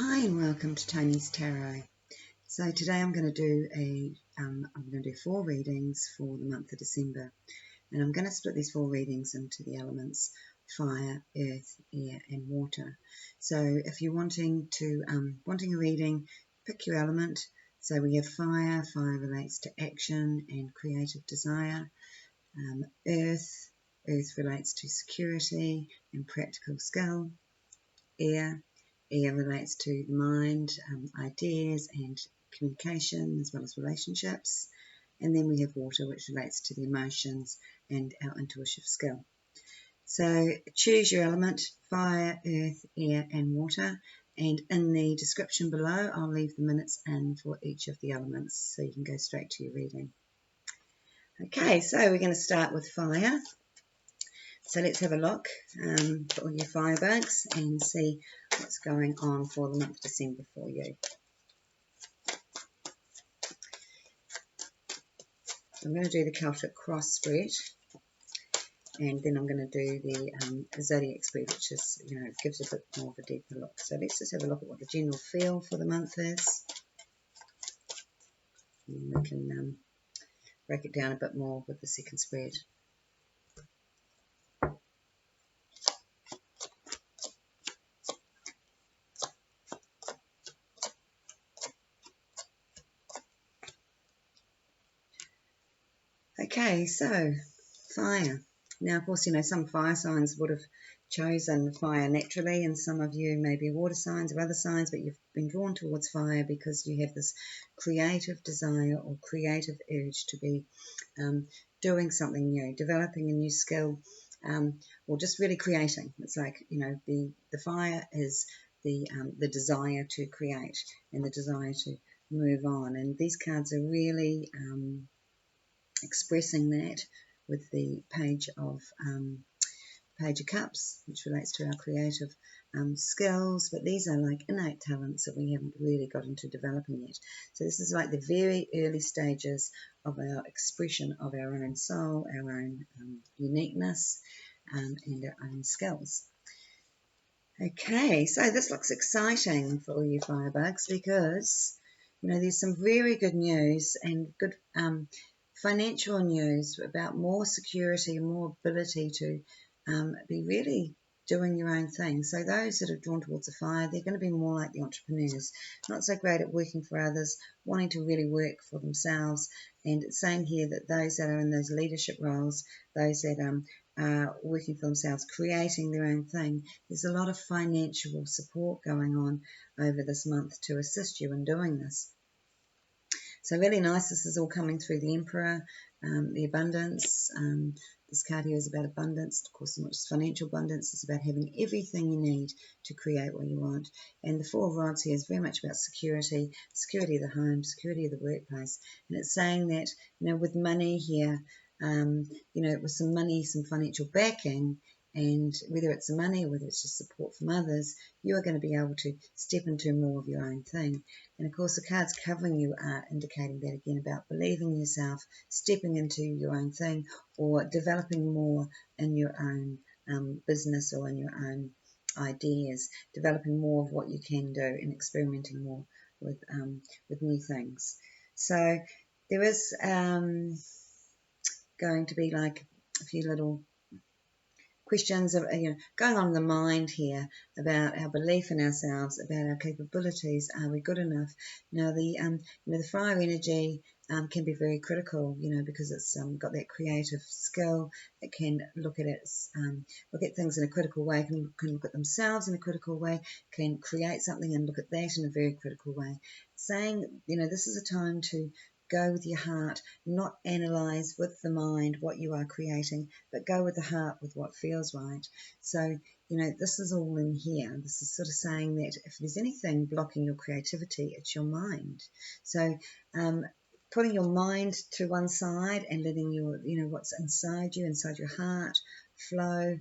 Hi and welcome to Tony's Tarot. So today I'm going to do 4 readings for the month of December, and I'm going to split these 4 readings into the elements fire, earth, air, and water. So if you're wanting a reading, pick your element. So we have fire. Fire relates to action and creative desire. Earth relates to security and practical skill. Air relates to the mind, ideas and communication, as well as relationships. And then we have water, which relates to the emotions and our intuitive skill. So choose your element: fire, earth, air and water. And in the description below, I'll leave the minutes in for each of the elements, so you can go straight to your reading. Okay, so we're going to start with fire. So let's have a look for all your firebugs and see what's going on for the month of December for you. I'm going to do the Celtic cross spread, and then I'm going to do the zodiac spread, which is, gives a bit more of a deeper look. So let's just have a look at what the general feel for the month is, and we can break it down a bit more with the second spread. Okay, so fire. Now, of course, some fire signs would have chosen fire naturally, and some of you may be water signs or other signs, but you've been drawn towards fire because you have this creative desire or creative urge to be doing something new, developing a new skill, or just really creating. It's like, the fire is the desire to create and the desire to move on. And these cards are really expressing that with the Page of Cups, which relates to our creative skills, but these are like innate talents that we haven't really got into developing yet. So this is like the very early stages of our expression of our own soul, our own uniqueness, and our own skills. Okay, so this looks exciting for all you firebugs because, there's some very good news and good financial news about more security, more ability to be really doing your own thing. So those that are drawn towards the fire, they're going to be more like the entrepreneurs, not so great at working for others, wanting to really work for themselves. And it's saying here that those that are in those leadership roles, those that are working for themselves, creating their own thing, there's a lot of financial support going on over this month to assist you in doing this. So really nice. This is all coming through the Emperor, the abundance. This card here is about abundance. Of course, not just financial abundance. It's about having everything you need to create what you want. And the Four of Rods here is very much about security, security of the home, security of the workplace. And it's saying that, with money here, with some money, some financial backing, and whether it's the money or whether it's just support from others, you are going to be able to step into more of your own thing. And of course, the cards covering you are indicating that again about believing in yourself, stepping into your own thing, or developing more in your own business or in your own ideas, developing more of what you can do and experimenting more with new things. So there is going to be like a few little questions of, going on in the mind here about our belief in ourselves, about our capabilities. Are we good enough? Now, the fire energy can be very critical, because it's got that creative skill. It can look at things in a critical way, can look at themselves in a critical way, can create something and look at that in a very critical way. Saying, this is a time to go with your heart, not analyze with the mind what you are creating, but go with the heart with what feels right. So, this is all in here. This is sort of saying that if there's anything blocking your creativity, it's your mind. So, putting your mind to one side and letting what's inside you, inside your heart, flow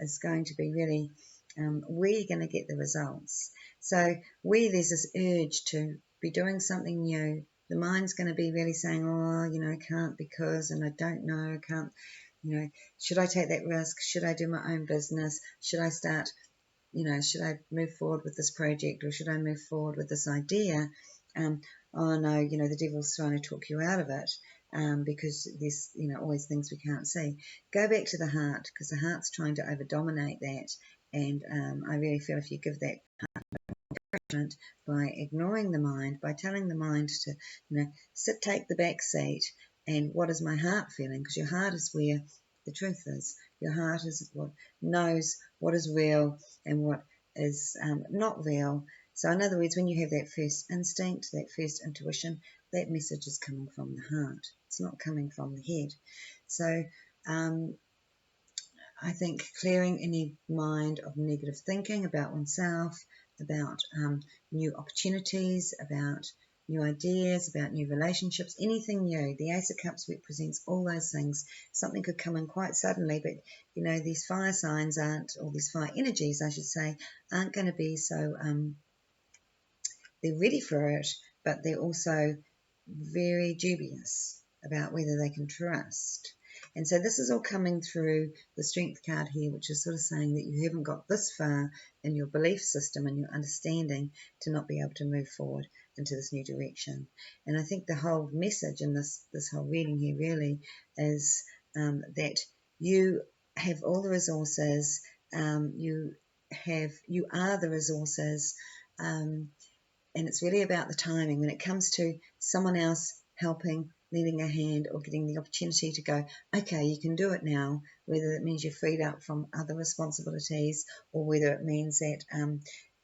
is going to be really where you're going to get the results. So, where there's this urge to be doing something new, the mind's going to be really saying, I can't because, and I don't know, I can't, should I take that risk? Should I do my own business? Should I start should I move forward with this project, or should I move forward with this idea? Oh no, the devil's trying to talk you out of it, because there's, always things we can't see. Go back to the heart, because the heart's trying to over-dominate that. And I really feel if you give that encouragement by ignoring the mind, by telling the mind to, take the back seat, and what is my heart feeling? Because your heart is where the truth is. Your heart is what knows what is real and what is not real. So in other words, when you have that first instinct, that first intuition, that message is coming from the heart. It's not coming from the head. So I think clearing any mind of negative thinking about oneself, about new opportunities, about new ideas, about new relationships, anything new. The Ace of Cups represents all those things. Something could come in quite suddenly, but these fire signs aren't, or these fire energies, I should say, aren't going to be so, they're ready for it, but they're also very dubious about whether they can trust. And so this is all coming through the Strength card here, which is sort of saying that you haven't got this far in your belief system and your understanding to not be able to move forward into this new direction. And I think the whole message in this whole reading here really is that you have all the resources, you are the resources, and it's really about the timing. When it comes to someone else helping, lending a hand, or getting the opportunity to go, okay, you can do it now, whether it means you're freed up from other responsibilities, or whether it means that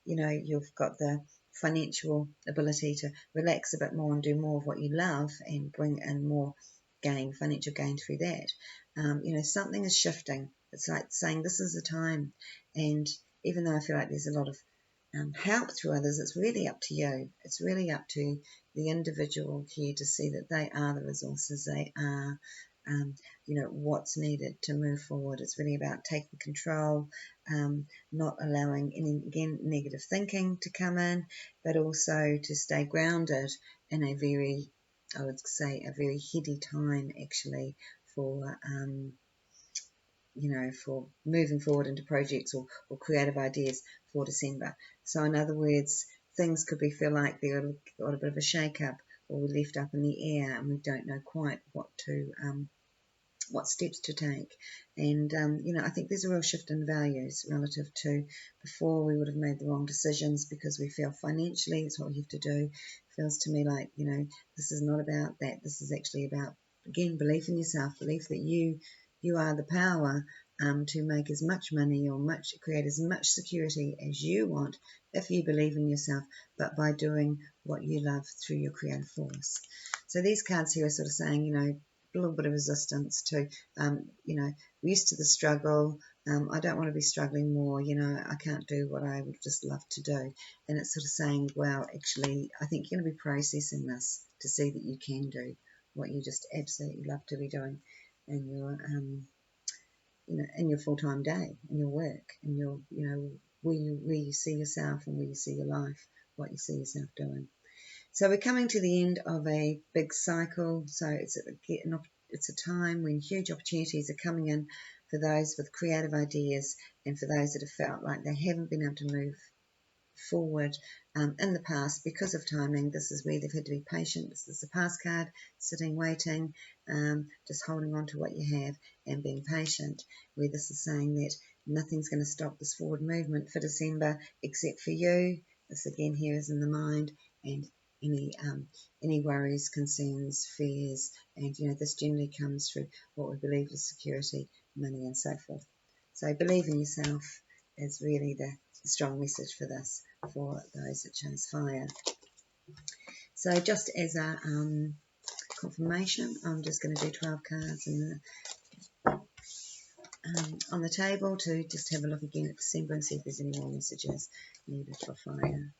you've got the financial ability to relax a bit more and do more of what you love and bring in more financial gain through that. Something is shifting. It's like saying this is the time. And even though I feel like there's a lot of help through others, it's really up to you. It's really up to the individual here to see that they are the resources. They are, what's needed to move forward. It's really about taking control, not allowing any, again, negative thinking to come in, but also to stay grounded in a very, I would say, a very heady time actually for for moving forward into projects or creative ideas for December. So in other words, things could feel like they're got a bit of a shake-up, or we're left up in the air and we don't know quite what steps to take. And I think there's a real shift in values relative to before. We would have made the wrong decisions because we feel financially it's what we have to do. It feels to me like this is not about that. This is actually about, again, belief in yourself, belief that you are the power to make as much money or create as much security as you want if you believe in yourself, but by doing what you love through your creative force. So these cards here are sort of saying, a little bit of resistance to, we're used to the struggle. I don't want to be struggling more. I can't do what I would just love to do. And it's sort of saying, well, actually, I think you're going to be processing this to see that you can do what you just absolutely love to be doing in your, in your full-time day, in your work, in your, where you see yourself and where you see your life, what you see yourself doing. So we're coming to the end of a big cycle. So it's a time when huge opportunities are coming in for those with creative ideas and for those that have felt like they haven't been able to move forward in the past because of timing. This is where they've had to be patient. This is the past card, sitting, waiting, just holding on to what you have and being patient, where this is saying that nothing's going to stop this forward movement for December except for you. This again here is in the mind, and any worries, concerns, fears, and this generally comes through what we believe is security, money, and so forth. So believe in yourself is really the strong message for this, for those that chose fire. So just as a confirmation, I'm just going to do 12 cards on the table to just have a look again at December and see if there's any more messages needed for fire.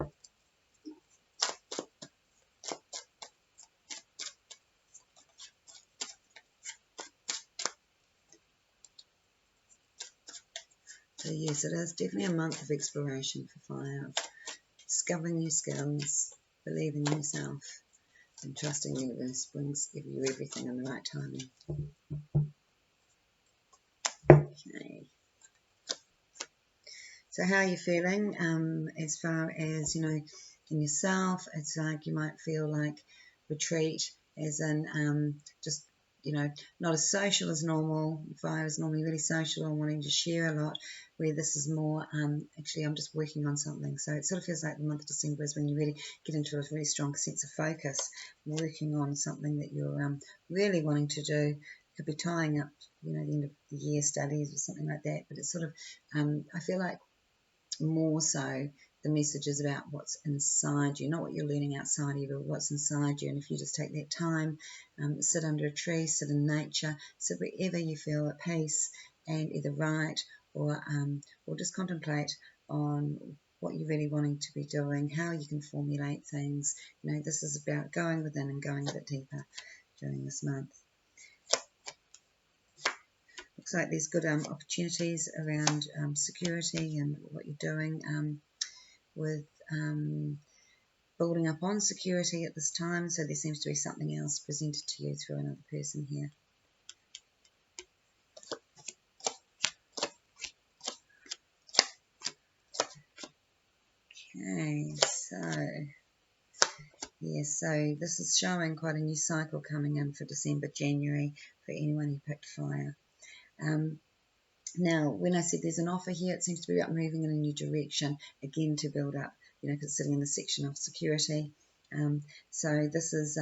So yes, it is definitely a month of exploration for fire, of discovering new skills, believing in yourself, and trusting the universe brings you everything in the right timing. Okay. So how are you feeling as far as, in yourself? It's like you might feel like retreat, as in just, not as social as normal. Fire is normally really social and wanting to share a lot, where this is more, actually I'm just working on something. So it sort of feels like the month of December is when you really get into a very strong sense of focus, working on something that you're really wanting to do. Could be tying up, the end of the year studies or something like that, but it's sort of, I feel like more so the message is about what's inside you, not what you're learning outside you, but what's inside you. And if you just take that time, sit under a tree, sit in nature, sit wherever you feel at peace, and either write or just contemplate on what you're really wanting to be doing, how you can formulate things. This is about going within and going a bit deeper during this month. Looks like there's good opportunities around security and what you're doing with building up on security at this time. So there seems to be something else presented to you through another person here. Okay, so yes, so this is showing quite a new cycle coming in for December, January for anyone who picked fire. Now, when I said there's an offer here, it seems to be about moving in a new direction, again, to build up, because it's sitting in the section of security. So this is,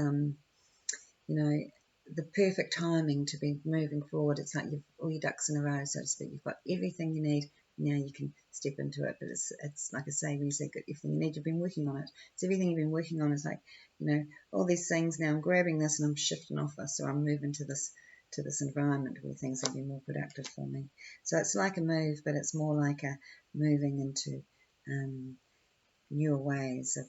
the perfect timing to be moving forward. It's like you've all your ducks in a row, so to speak. You've got everything you need. Now you can step into it. But it's like I say, when you say everything you need, you've been working on it. So everything you've been working on is like, all these things. Now I'm grabbing this and I'm shifting off this, so I'm moving to this environment where things will be more productive for me. So it's like a move, but it's more like a moving into newer ways of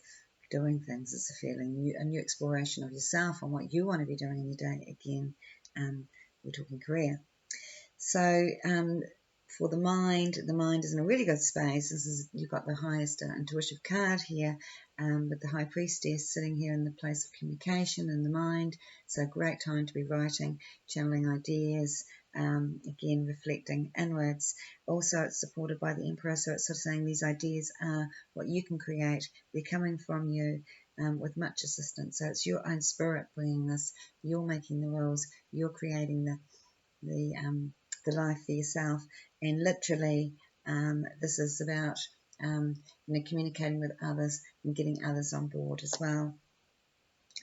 doing things. It's a feeling, a new exploration of yourself and what you want to be doing in your day. Again, we're talking career. So for the mind is in a really good space. You've got the highest intuitive card here, with the High Priestess sitting here in the place of communication in the mind. So great time to be writing, channeling ideas, again reflecting inwards. Also it's supported by the Emperor, so it's sort of saying these ideas are what you can create. They're coming from you with much assistance. So it's your own spirit bringing this. You're making the rules. You're creating the life for yourself. And literally this is about communicating with others and getting others on board as well.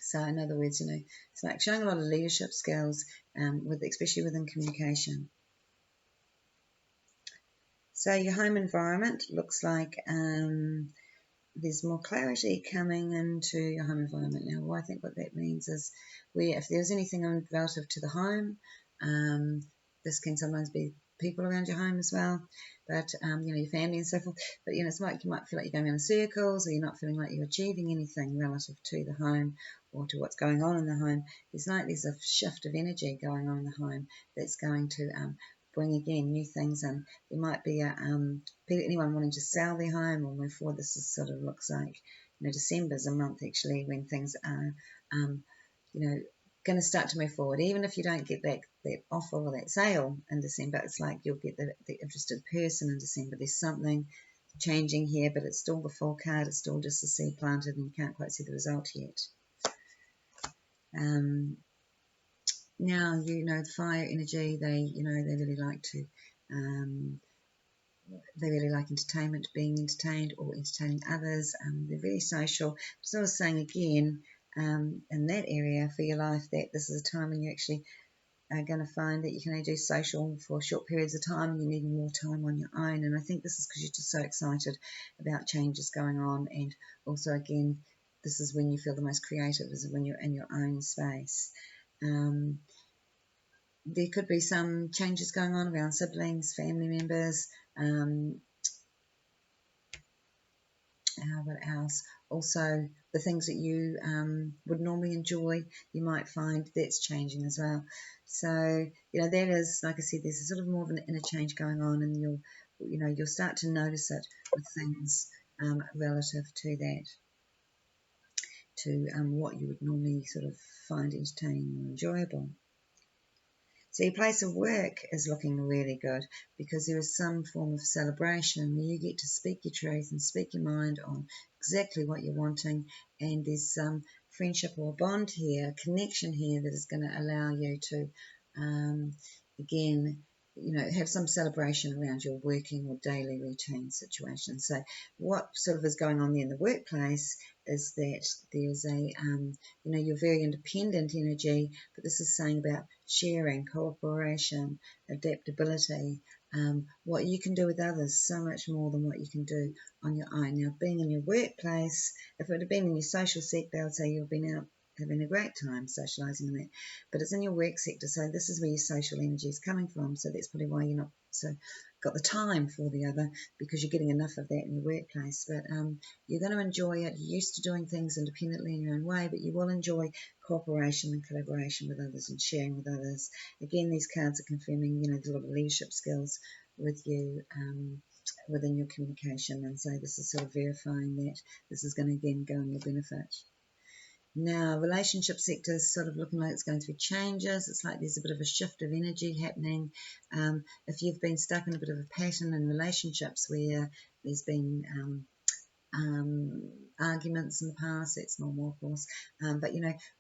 So in other words, it's like showing a lot of leadership skills, especially within communication. So your home environment looks like there's more clarity coming into your home environment. Now, I think what that means is if there's anything relative to the home, this can sometimes be people around your home as well, but your family and so forth. But it's like you might feel like you're going in circles, or you're not feeling like you're achieving anything relative to the home or to what's going on in the home. There's a shift of energy going on in the home that's going to bring again new things in. There might be anyone wanting to sell their home or move forward. This is sort of looks like December is a month actually when things are going to start to move forward. Even if you don't get that offer or that sale in December, it's like you'll get the interested person in December. There's something changing here, but it's still the full card. It's still just a seed planted and you can't quite see the result yet. Now, the fire energy, they really like to, they really like entertainment, being entertained or entertaining others. They're very social. Just I was saying again, in that area for your life, that this is a time when you actually are going to find that you can only do social for short periods of time and you need more time on your own. And I think this is because you're just so excited about changes going on. And also, again, this is when you feel the most creative, is when you're in your own space. There could be some changes going on around siblings, family members. What else? Also, the things that you would normally enjoy, you might find that's changing as well. So, that is, like I said, there's a sort of more of an inner change going on, and you'll start to notice it with things relative to that, to what you would normally sort of find entertaining or enjoyable. So your place of work is looking really good because there is some form of celebration where you get to speak your truth and speak your mind on exactly what you're wanting, and there's some friendship or bond here, connection here that is going to allow you to, again, have some celebration around your working or daily routine situation. So what sort of is going on there in the workplace is that there's a, you're very independent energy, but this is saying about sharing, cooperation, adaptability, what you can do with others, so much more than what you can do on your own. Now, being in your workplace, if it had been in your social sector, I would say you've been out having a great time socialising in that, but it's in your work sector, so this is where your social energy is coming from, so that's probably why you're not so got the time for the other, because you're getting enough of that in your workplace. But you're going to enjoy it. You're used to doing things independently in your own way, but you will enjoy cooperation and collaboration with others and sharing with others. Again, these cards are confirming, there's a lot of leadership skills with you within your communication, and so this is sort of verifying that this is going to again go in your benefit. Now, relationship sector is sort of looking like it's going through changes. It's like there's a bit of a shift of energy happening. If you've been stuck in a bit of a pattern in relationships where there's been arguments in the past, that's normal, of course. But,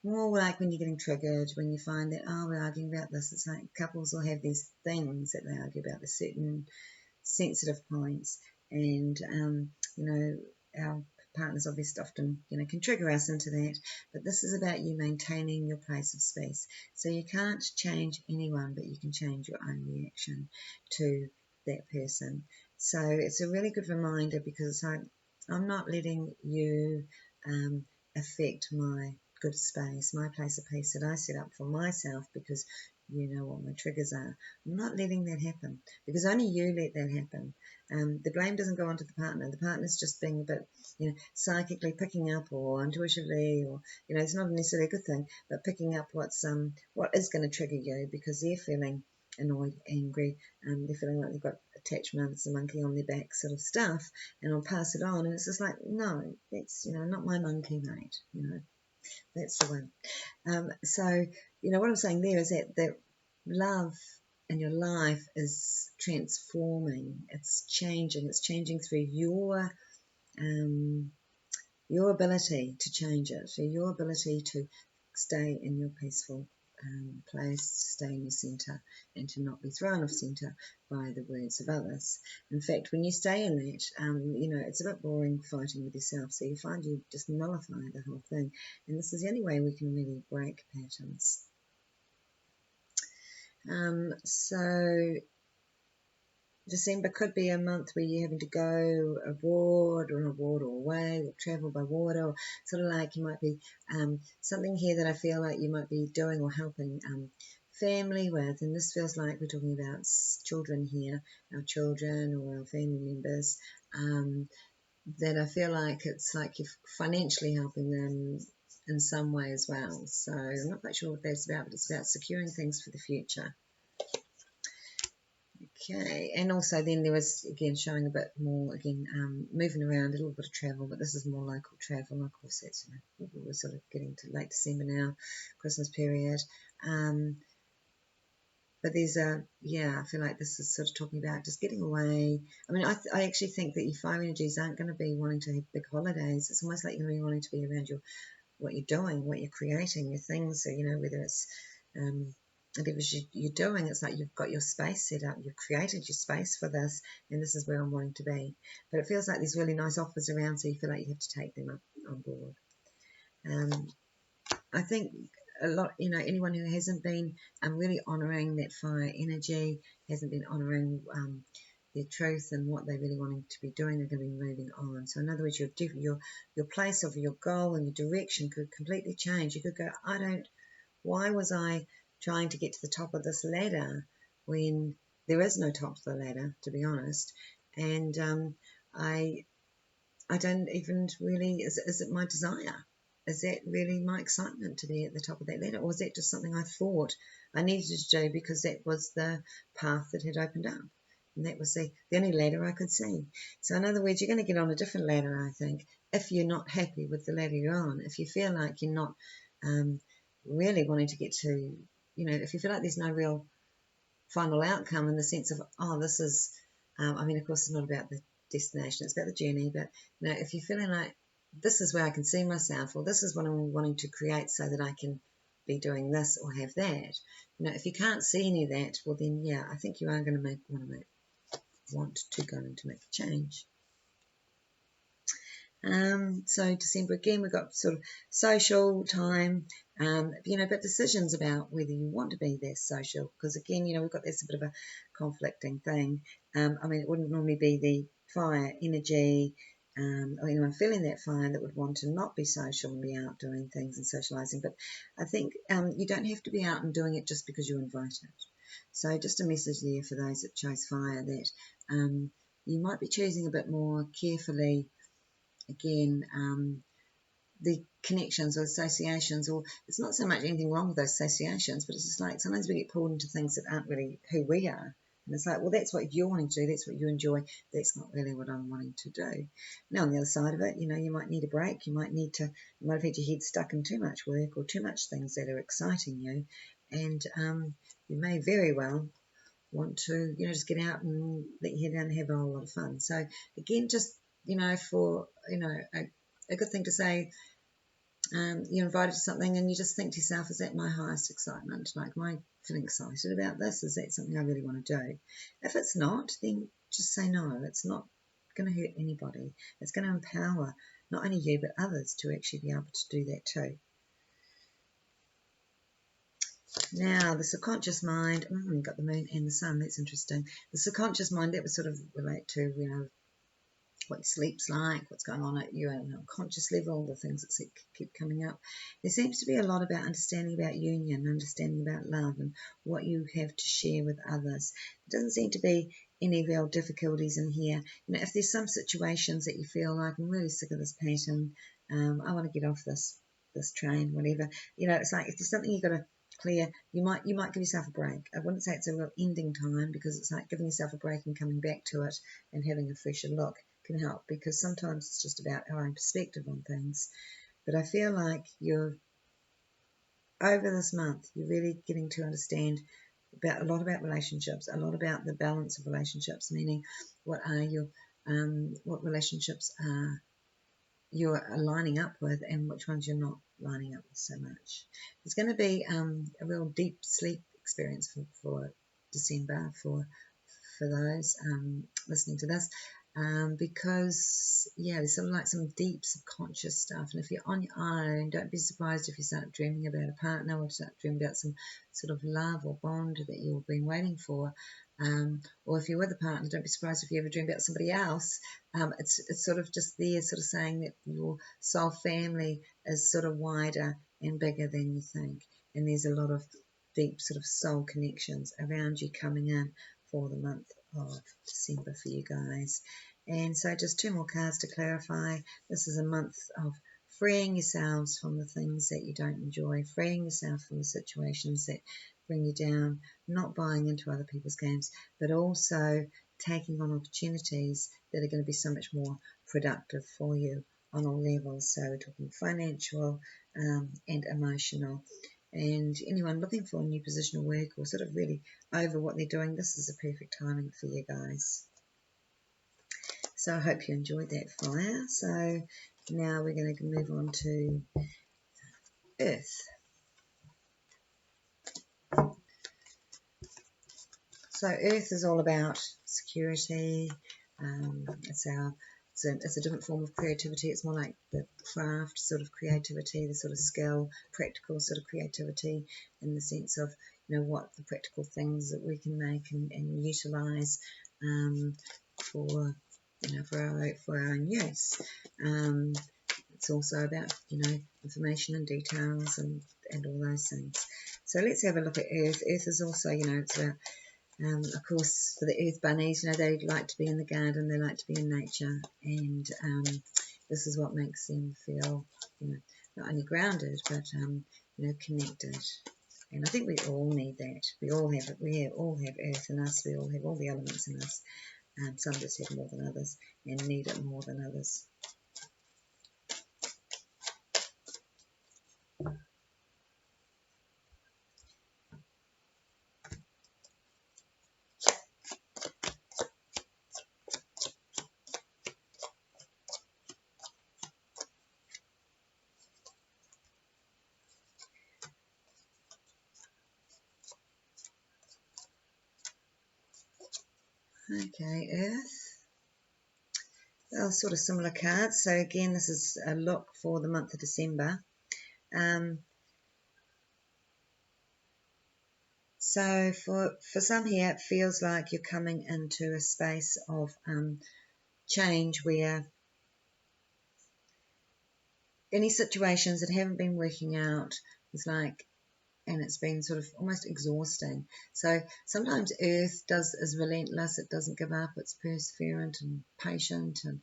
more like when you're getting triggered, when you find that, we're arguing about this. It's like couples will have these things that they argue about, the certain sensitive points, and, our partners obviously often, can trigger us into that, but this is about you maintaining your place of space. So you can't change anyone, but you can change your own reaction to that person. So it's a really good reminder, because it's like, I'm not letting you affect my good space, my place of peace that I set up for myself, because you know what my triggers are. I'm not letting that happen, because only you let that happen. The blame doesn't go onto the partner. The partner's just being a bit, psychically picking up, or intuitively, or, it's not necessarily a good thing, but picking up what is going to trigger you, because they're feeling annoyed, angry, they're feeling like they've got attachments, a monkey on their back sort of stuff, and I'll pass it on, and it's just like, no, that's, not my monkey, mate, that's the one. So, what I'm saying there is that love in your life is transforming, it's changing through your ability to change it, through your ability to stay in your peaceful place, stay in your centre, and to not be thrown off centre by the words of others. In fact, when you stay in that, it's a bit boring fighting with yourself, so you find you just nullify the whole thing, and this is the only way we can really break patterns. So December could be a month where you're having to go abroad or away, or travel by water, or sort of like you might be something here that I feel like you might be doing or helping family with, and this feels like we're talking about children here, our children or our family members, that I feel like it's like you're financially helping them in some way as well. So I'm not quite sure what that's about, but it's about securing things for the future. Okay, and also then there was, again, showing a bit more, again, moving around, a little bit of travel, but this is more local travel. Of course, that's, we're sort of getting to late December now, Christmas period. But there's I feel like this is sort of talking about just getting away. I mean, I actually think that your fire energies aren't going to be wanting to have big holidays. It's almost like you're going to be wanting to be around what you're doing, what you're creating, your things. So, whether it's whatever you're doing, it's like you've got your space set up, you've created your space for this, and this is where I'm wanting to be. But it feels like there's really nice offers around, so you feel like you have to take them up on board. I think a lot, anyone who hasn't been really honouring that fire energy, hasn't been honouring their truth and what they're really wanting to be doing, they're going to be moving on. So in other words, your place of your goal and your direction could completely change. You could go, why was I trying to get to the top of this ladder when there is no top to the ladder, to be honest? And I don't even really, is it my desire? Is that really my excitement to be at the top of that ladder? Or was that just something I thought I needed to do because that was the path that had opened up? And that was the only ladder I could see. So in other words, you're going to get on a different ladder, I think, if you're not happy with the ladder you're on. If you feel like you're not really wanting to get to, if you feel like there's no real final outcome in the sense of, oh, this is, I mean, of course, it's not about the destination, it's about the journey. But, you know, if you're feeling like this is where I can see myself, or this is what I'm wanting to create so that I can be doing this or have that, you know, if you can't see any of that, well, then, yeah, I think you are going to want to go into make a change. So December again, we've got sort of social time, you know, but decisions about whether you want to be this social, because again, you know, we've got this a bit of a conflicting thing. I mean, it wouldn't normally be the fire energy, or anyone feeling that fire that would want to not be social and be out doing things and socializing. But I think you don't have to be out and doing it just because you're invited. So just a message there for those that chose fire, that you might be choosing a bit more carefully. Again, the connections or associations, or it's not so much anything wrong with those associations, but it's just like sometimes we get pulled into things that aren't really who we are. And it's like, well, that's what you're wanting to do, that's what you enjoy, that's not really what I'm wanting to do. Now, on the other side of it, you know, you might need a break, you might have had your head stuck in too much work or too much things that are exciting you, and you may very well want to, you know, just get out and let your head down and have a whole lot of fun. So again, just, you know, for, you know, a good thing to say, you're invited to something and you just think to yourself, is that my highest excitement? Like, am I feeling excited about this? Is that something I really want to do? If it's not, then just say no. It's not going to hurt anybody. It's going to empower not only you, but others to actually be able to do that too. Now, the subconscious mind, we've got the moon and the sun, that's interesting. The subconscious mind, that would sort of relate to, you know, what your sleep's like, what's going on at your unconscious level, the things that keep coming up. There seems to be a lot about understanding about union, understanding about love and what you have to share with others. There doesn't seem to be any real difficulties in here. You know, if there's some situations that you feel like, I'm really sick of this pattern, I want to get off this train, whatever. You know, it's like if there's something you've got to clear, you might give yourself a break. I wouldn't say it's a real ending time, because it's like giving yourself a break and coming back to it and having a fresher look can help, because sometimes it's just about our own perspective on things. But I feel like you're, over this month, you're really getting to understand a lot about relationships, a lot about the balance of relationships, meaning what are your what relationships are you're lining up with and which ones you're not lining up with so much. There's going to be a real deep sleep experience for December for those listening to this, because, yeah, there's sort of like some deep subconscious stuff. And if you're on your own, don't be surprised if you start dreaming about a partner or start dreaming about some sort of love or bond that you've been waiting for. Or if you're with a partner, don't be surprised if you ever dream about somebody else. It's sort of just there, sort of saying that your soul family is sort of wider and bigger than you think. And there's a lot of deep sort of soul connections around you coming in for the month of December for you guys. And so just two more cards to clarify. This is a month of freeing yourselves from the things that you don't enjoy, freeing yourself from the situations that bring you down, not buying into other people's games, but also taking on opportunities that are going to be so much more productive for you on all levels. So we're talking financial and emotional. And anyone looking for a new position of work or sort of really over what they're doing, this is a perfect timing for you guys. So I hope you enjoyed that fire. So now we're going to move on to Earth. So Earth is all about security. It's a different form of creativity. It's more like the craft sort of creativity, the sort of skill, practical sort of creativity, in the sense of, you know, what the practical things that we can make and utilise for, you know, for our own use. It's also about, you know, information and details and all those things. So let's have a look at Earth. Earth is also, you know, it's about, of course, for the earth bunnies, you know, they like to be in the garden, they like to be in nature, and this is what makes them feel, you know, not only grounded, but, you know, connected. And I think we all need that. We all have it. We all have earth in us. We all have all the elements in us. Some just have more than others and need it more than others. Okay, Earth. Well, sort of similar cards. So again, this is a look for the month of December. So for some here, it feels like you're coming into a space of change where any situations that haven't been working out is like, and it's been sort of almost exhausting. So sometimes Earth is relentless. It doesn't give up. It's perseverant and patient and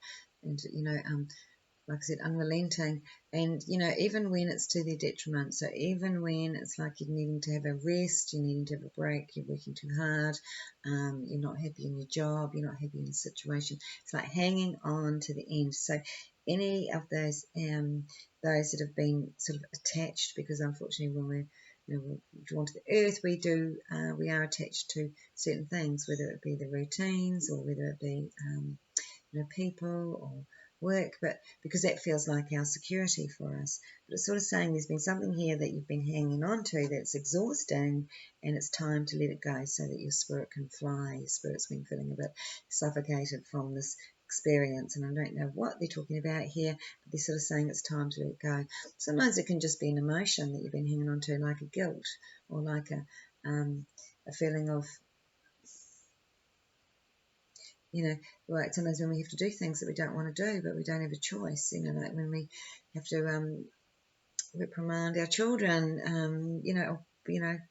like I said, unrelenting. And, even when it's to their detriment, so even when it's like you're needing to have a rest, you're needing to have a break, you're working too hard, you're not happy in your job, you're not happy in the situation, it's like hanging on to the end. So any of those that have been sort of attached, because unfortunately when we're drawn to the earth, we are attached to certain things, whether it be the routines or whether it be people or work, but because that feels like our security for us. But it's sort of saying there's been something here that you've been hanging on to that's exhausting, and it's time to let it go so that your spirit can fly. Your spirit's been feeling a bit suffocated from this experience, and I don't know what they're talking about here, but they're sort of saying it's time to let it go. Sometimes it can just be an emotion that you've been hanging on to, like a guilt or like a feeling of, like sometimes when we have to do things that we don't want to do, but we don't have a choice, like when we have to reprimand our children, or,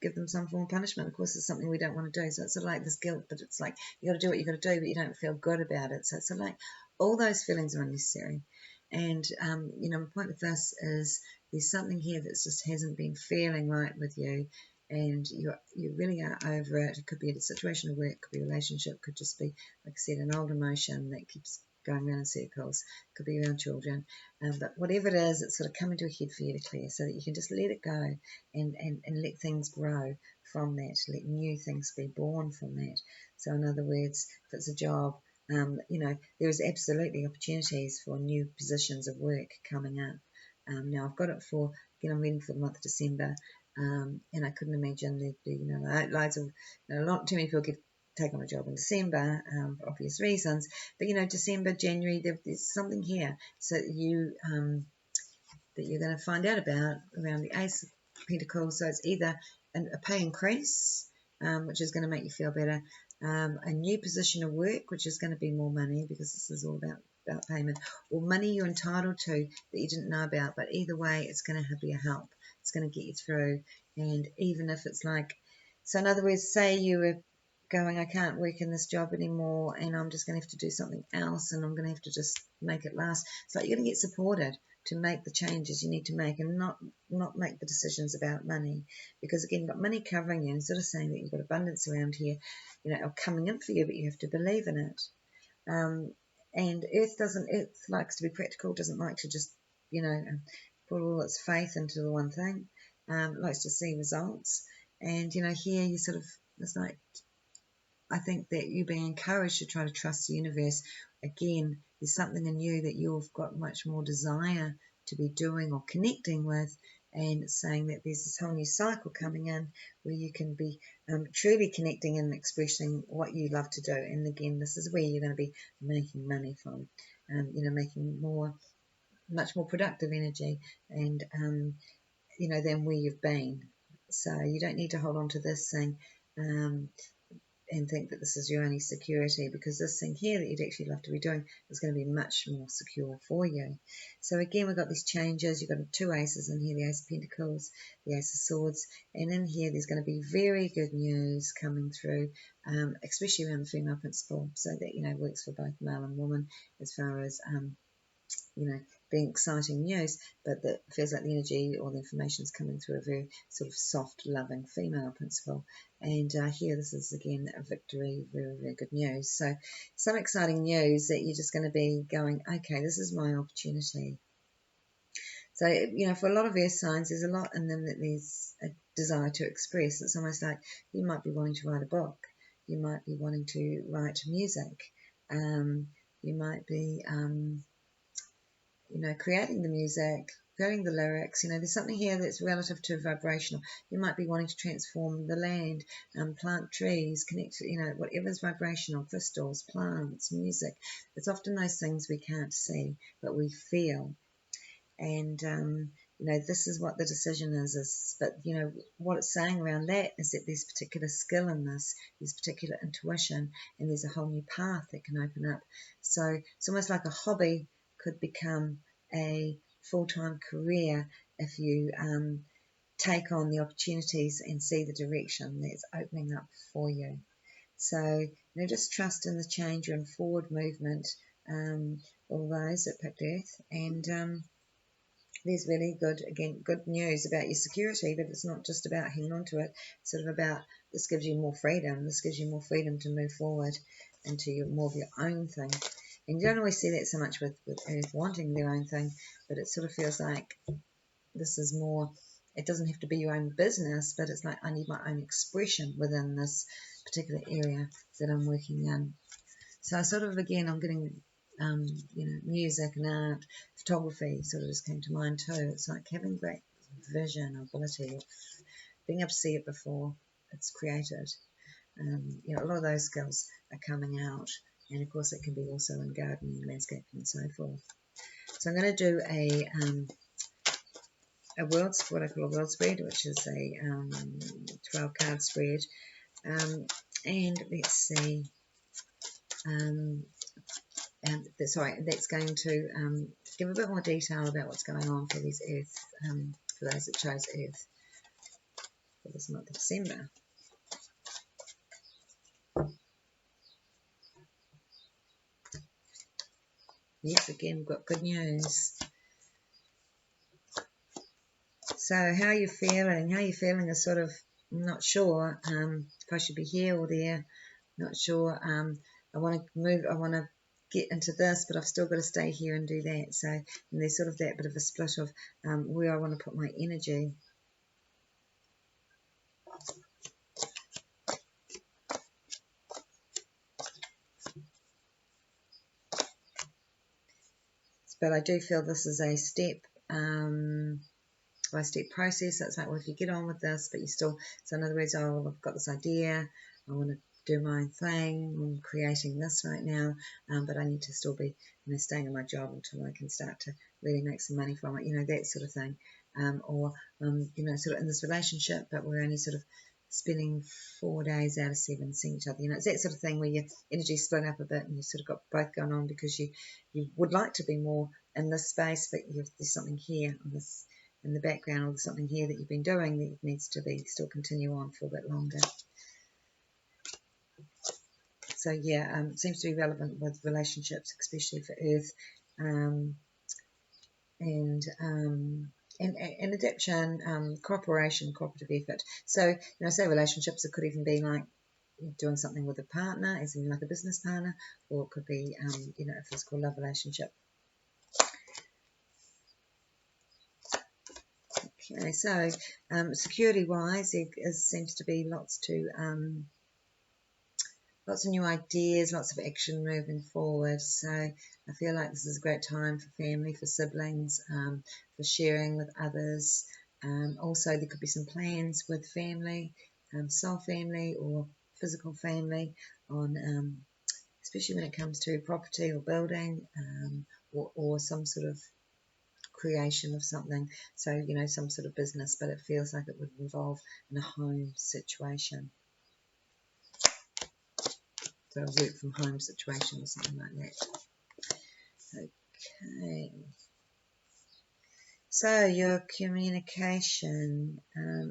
give them some form of punishment. Of course, it's something we don't want to do. So it's sort of like this guilt, but it's like you got to do what you got to do, but you don't feel good about it. So it's sort of like all those feelings are unnecessary. And, my point with this is there's something here that just hasn't been feeling right with you, and you really are over it. It could be a situation of work, it could be a relationship, could just be, like I said, an old emotion that keeps going around in circles. It could be around children. But whatever it is, it's sort of coming to a head for you to clear so that you can just let it go and let things grow from that, let new things be born from that. So in other words, if it's a job, there is absolutely opportunities for new positions of work coming up. Now I've got it for, again, I'm reading for the month of December, and I couldn't imagine there'd be, loads of, a lot too many people take on a job in December for obvious reasons. But December, January, there's something here. So that you're going to find out about around the Ace of Pentacles. So it's either a pay increase, which is going to make you feel better, a new position of work, which is going to be more money, because this is all about payment, or money you're entitled to that you didn't know about. But either way, it's going to be a help. It's going to get you through. And even if it's like, so in other words, say you were going, I can't work in this job anymore, and I'm just going to have to do something else, and I'm going to have to just make it last. So you're going to get supported to make the changes you need to make, and not make the decisions about money, because again, you've got money covering you, instead of saying that you've got abundance around here, or coming in for you, but you have to believe in it. And Earth likes to be practical, doesn't like to just, put all its faith into the one thing, likes to see results. And, here you sort of, it's like, I think that you're being encouraged to try to trust the universe. Again, there's something in you that you've got much more desire to be doing or connecting with, and it's saying that there's this whole new cycle coming in where you can be truly connecting and expressing what you love to do. And again, this is where you're going to be making money from, making much more productive energy, and than where you've been. So you don't need to hold on to this thing and think that this is your only security, because this thing here that you'd actually love to be doing is going to be much more secure for you. So again, we've got these changes. You've got two aces in here, the Ace of Pentacles, the Ace of Swords, and in here there's going to be very good news coming through, especially around the female principle, so that works for both male and woman as far as being exciting news, but that feels like the energy or the information is coming through a very sort of soft, loving female principle. And here, this is again a victory, very, very good news. So some exciting news that you're just going to be going, okay, this is my opportunity. So, for a lot of earth signs, there's a lot in them that there's a desire to express. It's almost like you might be wanting to write a book. You might be wanting to write music. You might be creating the music, quoting the lyrics, there's something here that's relative to vibrational. You might be wanting to transform the land, plant trees, connect, whatever's vibrational, crystals, plants, music. It's often those things we can't see, but we feel. And, this is what the decision is, but, what it's saying around that is that there's particular skill in this, there's particular intuition, and there's a whole new path that can open up. So it's almost like a hobby could become a full-time career if you take on the opportunities and see the direction that's opening up for you. So, just trust in the change and forward movement, all those that picked Earth, and there's really good news about your security, but it's not just about hanging on to it. It's sort of about, this gives you more freedom. This gives you more freedom to move forward into more of your own thing. And you don't always see that so much with Earth wanting their own thing, but it sort of feels like this is more, it doesn't have to be your own business, but it's like I need my own expression within this particular area that I'm working in. So I sort of, again, I'm getting, music and art, photography sort of just came to mind too. It's like having great vision, ability of being able to see it before it's created. A lot of those skills are coming out. And of course it can be also in gardening, landscaping and so forth. So I'm going to do what I call a world spread, which is a 12 card spread. And let's see. That's going to give a bit more detail about what's going on for these Earth, for those that chose Earth for this month of December. Yes, again, we've got good news. So how are you feeling? How are you feeling is sort of, I'm not sure if I should be here or there. Not sure. I want to move, I want to get into this, but I've still got to stay here and do that. So and there's sort of that bit of a split of where I want to put my energy. But I do feel this is a step by step process. So it's like, well, if you get on with this, but you still, so in other words, oh, well, I've got this idea, I want to do my own thing, I'm creating this right now, but I need to still be, staying in my job until I can start to really make some money from it, that sort of thing. Or, sort of in this relationship, but we're only sort of spending 4 days out of 7 seeing each other. It's that sort of thing where your energy split up a bit and you sort of got both going on because you would like to be more in this space, but there's something here on this in the background, or there's something here that you've been doing that needs to be still continue on for a bit longer. So yeah, seems to be relevant with relationships, especially for Earth, and adaptation, cooperation, cooperative effort. So say relationships, it could even be like doing something with a partner, as in like a business partner, or it could be a physical love relationship. Okay, so security-wise, there seems to be lots of new ideas, lots of action moving forward. So I feel like this is a great time for family, for siblings, for sharing with others. Also, there could be some plans with family, soul family or physical family, on especially when it comes to property or building, or some sort of creation of something. So some sort of business, but it feels like it would involve in a home situation. So a work from home situation or something like that. Okay. So your communication,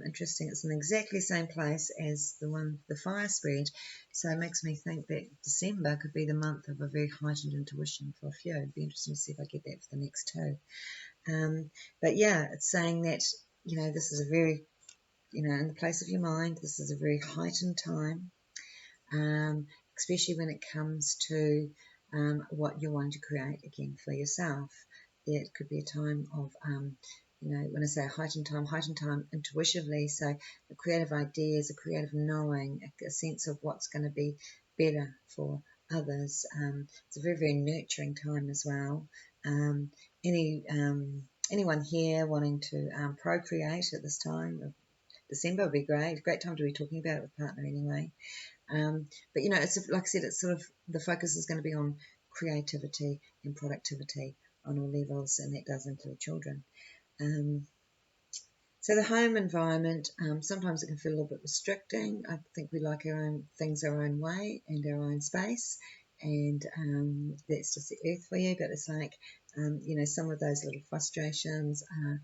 interesting. It's in exactly the same place as the fire spread. So it makes me think that December could be the month of a very heightened intuition for a few. It'd be interesting to see if I get that for the next two. But yeah, it's saying that, this is a very, in the place of your mind, this is a very heightened time, especially when it comes to what you're wanting to create, again, for yourself. It could be a time of, when I say heightened time intuitively, so the creative ideas, a creative knowing, a sense of what's going to be better for others. It's a very, very nurturing time as well. Any anyone here wanting to procreate at this time of December would be great. Great time to be talking about it with a partner anyway. But it's like I said, it's sort of the focus is going to be on creativity and productivity on all levels, and that does include children. So the home environment, sometimes it can feel a little bit restricting. I think we like our own things our own way and our own space, and that's just the earth for you. But it's like, some of those little frustrations are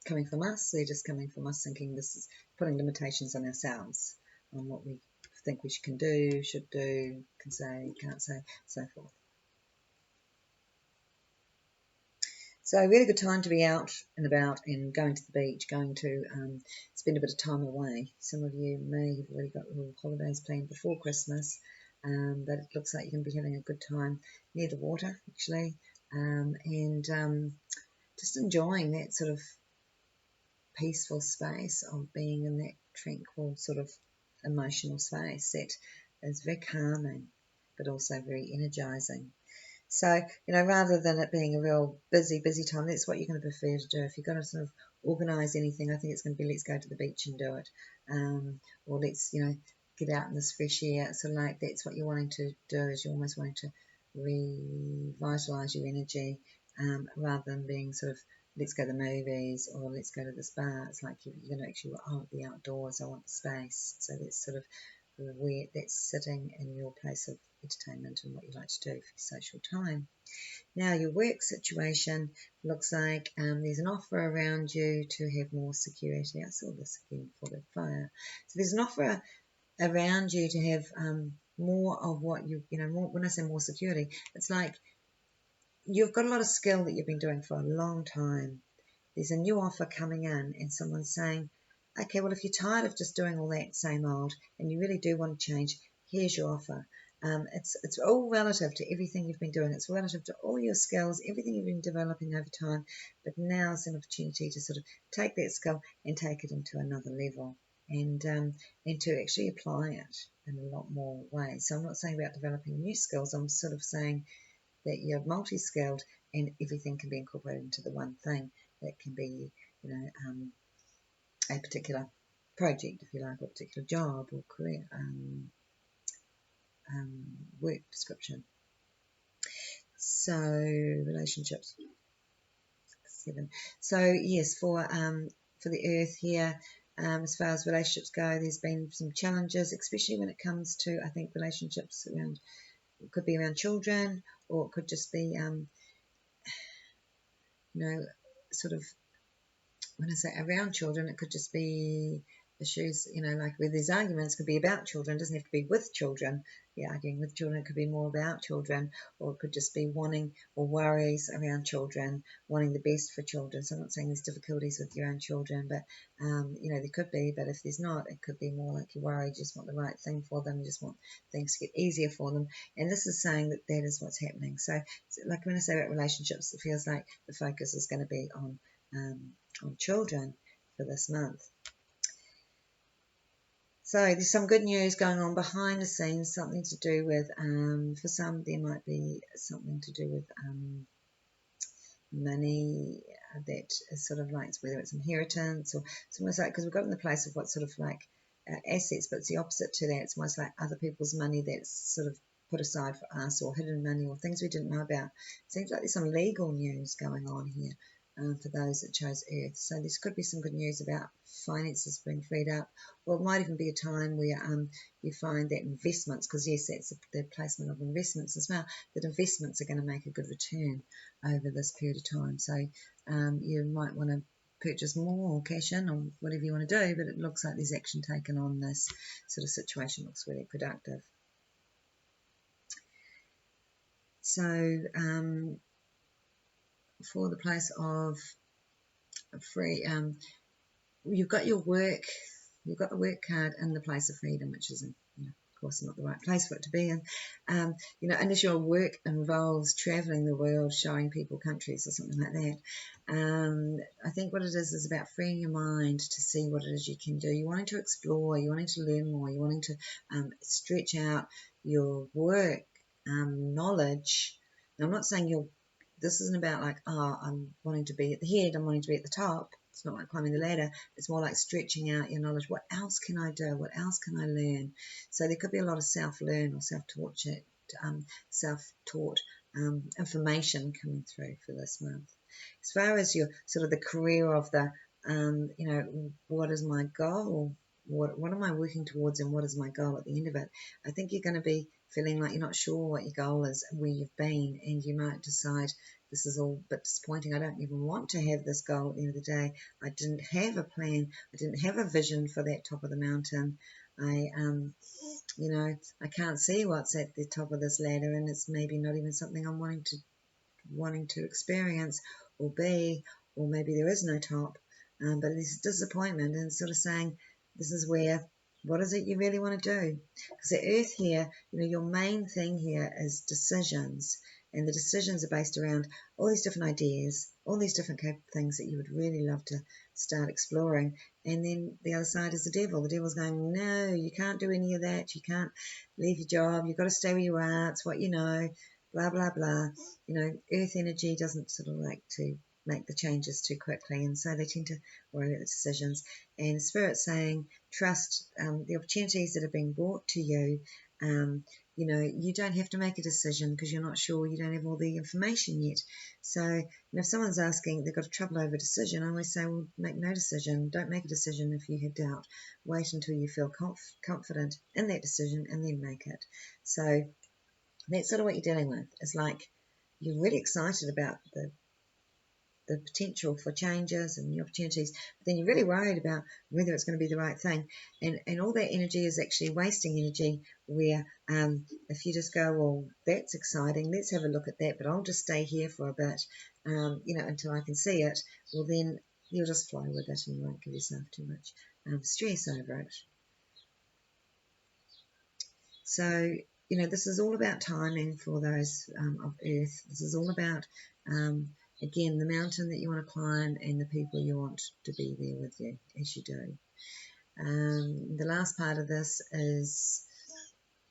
coming from us. They're just coming from us thinking this is putting limitations on ourselves, on what we think we can do, should do, can say, can't say, so forth. So a really good time to be out and about and going to the beach, going to spend a bit of time away. Some of you may have already got little holidays planned before Christmas, but it looks like you're going to be having a good time near the water, actually, and just enjoying that sort of peaceful space of being in that tranquil sort of emotional space that is very calming, but also very energizing. So, rather than it being a real busy time, that's what you're going to prefer to do. If you're going to sort of organise anything, I think it's going to be let's go to the beach and do it. Or let's, get out in this fresh air. So like that's what you're wanting to do, is you're almost wanting to revitalise your energy rather than being sort of let's go to the movies or let's go to the spa. It's like you're going to actually want the outdoors, I want the space. So that's sort of where that's sitting in your place of entertainment and what you like to do for your social time. Now your work situation looks like there's an offer around you to have more security. I saw this again for the fire. So there's an offer around you to have more of what more, when I say more security, it's like you've got a lot of skill that you've been doing for a long time. There's a new offer coming in and someone's saying, okay, well, if you're tired of just doing all that same old and you really do want to change, here's your offer. It's all relative to everything you've been doing. It's relative to all your skills, everything you've been developing over time. But now is an opportunity to sort of take that skill and take it into another level and to actually apply it in a lot more ways. So I'm not saying about developing new skills. I'm sort of saying that you're multi-skilled and everything can be incorporated into the one thing. That can be, a particular project, if you like, or a particular job or career, work description. So relationships, 7. So yes, for the Earth here, as far as relationships go, there's been some challenges, especially when it comes to, I think, relationships around, it could be around children, or it could just be, sort of, when I say around children, it could just be issues, like where there's arguments, could be about children, it doesn't have to be with children. Yeah, arguing with children, it could be more about children, or it could just be wanting or worries around children, wanting the best for children. So I'm not saying there's difficulties with your own children, but, there could be, but if there's not, it could be more like you worry, you just want the right thing for them, you just want things to get easier for them. And this is saying that that is what's happening. So like when I say about relationships, it feels like the focus is going to be on children for this month. So there's some good news going on behind the scenes, something to do with, for some there might be something to do with money that is sort of like, whether it's inheritance or it's almost like, because we've got in the place of what's sort of like assets, but it's the opposite to that. It's almost like other people's money that's sort of put aside for us, or hidden money, or things we didn't know about. Seems like there's some legal news going on here. For those that chose Earth. So this could be some good news about finances being freed up, or it might even be a time where you find that investments, because yes, that's the placement of investments as well, that investments are going to make a good return over this period of time. So you might want to purchase more or cash in or whatever you want to do, but it looks like there's action taken on this sort of situation. Looks really productive. So for the place of free, you've got your work, you've got the work card in the place of freedom, which is, of course, not the right place for it to be in. Unless your work involves travelling the world, showing people countries or something like that. I think what it is about freeing your mind to see what it is you can do. You're wanting to explore, you're wanting to learn more, you're wanting to stretch out your work knowledge. Now, I'm not saying this isn't about like, oh, I'm wanting to be at the head, I'm wanting to be at the top. It's not like climbing the ladder. It's more like stretching out your knowledge. What else can I do? What else can I learn? So there could be a lot of self-learn or self-taught information coming through for this month. As far as your sort of the career of the, you know, what is my goal? What am I working towards, and what is my goal at the end of it? I think you're going to be feeling like you're not sure what your goal is and where you've been, and you might decide this is all a bit disappointing. I don't even want to have this goal at the end of the day. I didn't have a plan. I didn't have a vision for that top of the mountain. You know, I can't see what's at the top of this ladder, and it's maybe not even something I'm wanting to experience or be, or maybe there is no top. But it's disappointment and sort of saying, this is where, what is it you really want to do? Because the earth here, you know, your main thing here is decisions. And the decisions are based around all these different ideas, all these different things that you would really love to start exploring. And then the other side is the devil. The devil's going, no, you can't do any of that. You can't leave your job. You've got to stay where you are. It's what you know, blah, blah, blah. You know, earth energy doesn't sort of like to make the changes too quickly, and so they tend to worry about the decisions. And Spirit's saying, trust the opportunities that are being brought to you. You know, you don't have to make a decision because you're not sure, you don't have all the information yet. So, you know, if someone's asking, they've got trouble over a decision, I always say, well, make no decision. Don't make a decision if you have doubt. Wait until you feel confident in that decision and then make it. So that's sort of what you're dealing with. It's like you're really excited about the potential for changes and new opportunities, but then you're really worried about whether it's going to be the right thing. And all that energy is actually wasting energy, where if you just go, well, that's exciting, let's have a look at that, but I'll just stay here for a bit, you know, until I can see it, well, then you'll just flow with it and you won't give yourself too much stress over it. So, you know, this is all about timing for those of Earth. This is all about, again, the mountain that you want to climb and the people you want to be there with you as you do. The last part of this is,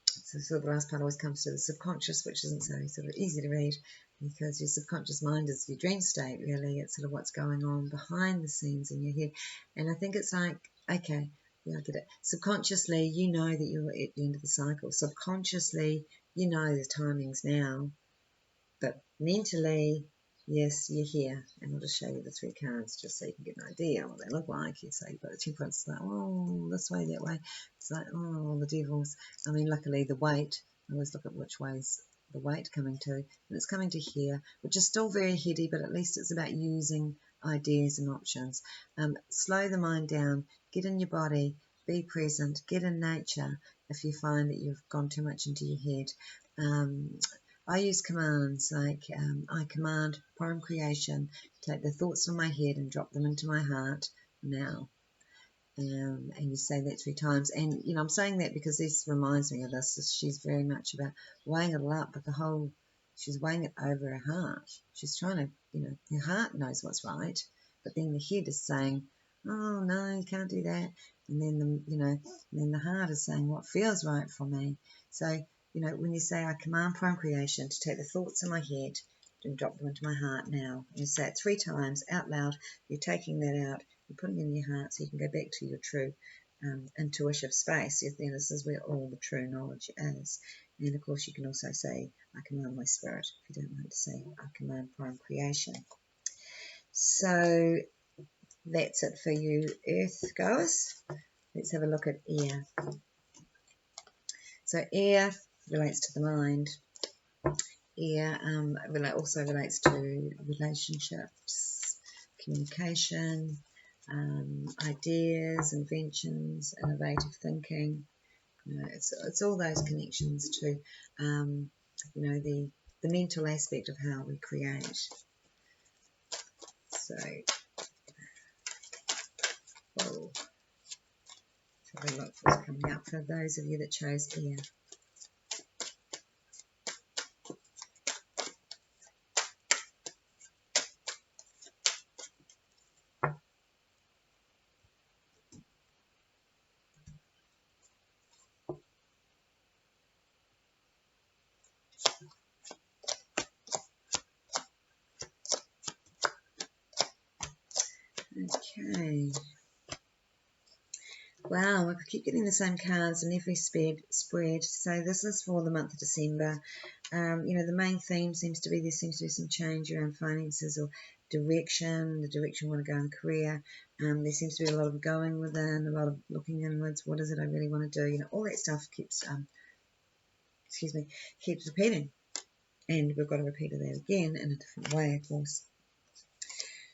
so sort of the last part always comes to the subconscious, which isn't so sort of easy to read, because your subconscious mind is your dream state, really. It's sort of what's going on behind the scenes in your head. And I think it's like, okay, yeah, I get it. Subconsciously, you know that you're at the end of the cycle. Subconsciously, you know the timing's now. But mentally, yes, you're here. And I'll just show you the 3 cards just so you can get an idea what they look like. So you've got the Temperance, like, oh, this way, that way. It's like, oh, the Devils. I mean, luckily the weight, I always look at which way's the weight coming to. And it's coming to here, which is still very heady, but at least it's about using ideas and options. Slow the mind down, get in your body, be present, get in nature if you find that you've gone too much into your head. I use commands like I command prime creation, take the thoughts from my head and drop them into my heart now. And you say that 3 times. And, you know, I'm saying that because this reminds me of this. She's very much about weighing it all up, but she's weighing it over her heart. She's trying to, you know, her heart knows what's right, but then the head is saying, oh, no, you can't do that. And then, then the heart is saying what feels right for me. So, you know, when you say, I command prime creation to take the thoughts in my head and drop them into my heart now. You say it 3 times out loud. You're taking that out. You're putting it in your heart so you can go back to your true intuitive space. Then this is where all the true knowledge is. And, of course, you can also say, I command my spirit. If you don't like to say, I command prime creation. So that's it for you, Earth goers. Let's have a look at air. So air relates to the mind. Air also relates to relationships, communication, ideas, inventions, innovative thinking. You know, it's all those connections to, you know, the mental aspect of how we create. So, whoa. Have a look what's coming up for those of you that chose air. Okay. Wow, I keep getting the same cards in every spread. So this is for the month of December. The main theme seems to be there seems to be some change around finances or direction, the direction we want to go in career. There seems to be a lot of going within, a lot of looking inwards. What is it I really want to do? All that stuff keeps, keeps repeating. And we've got to repeat it again in a different way, of course.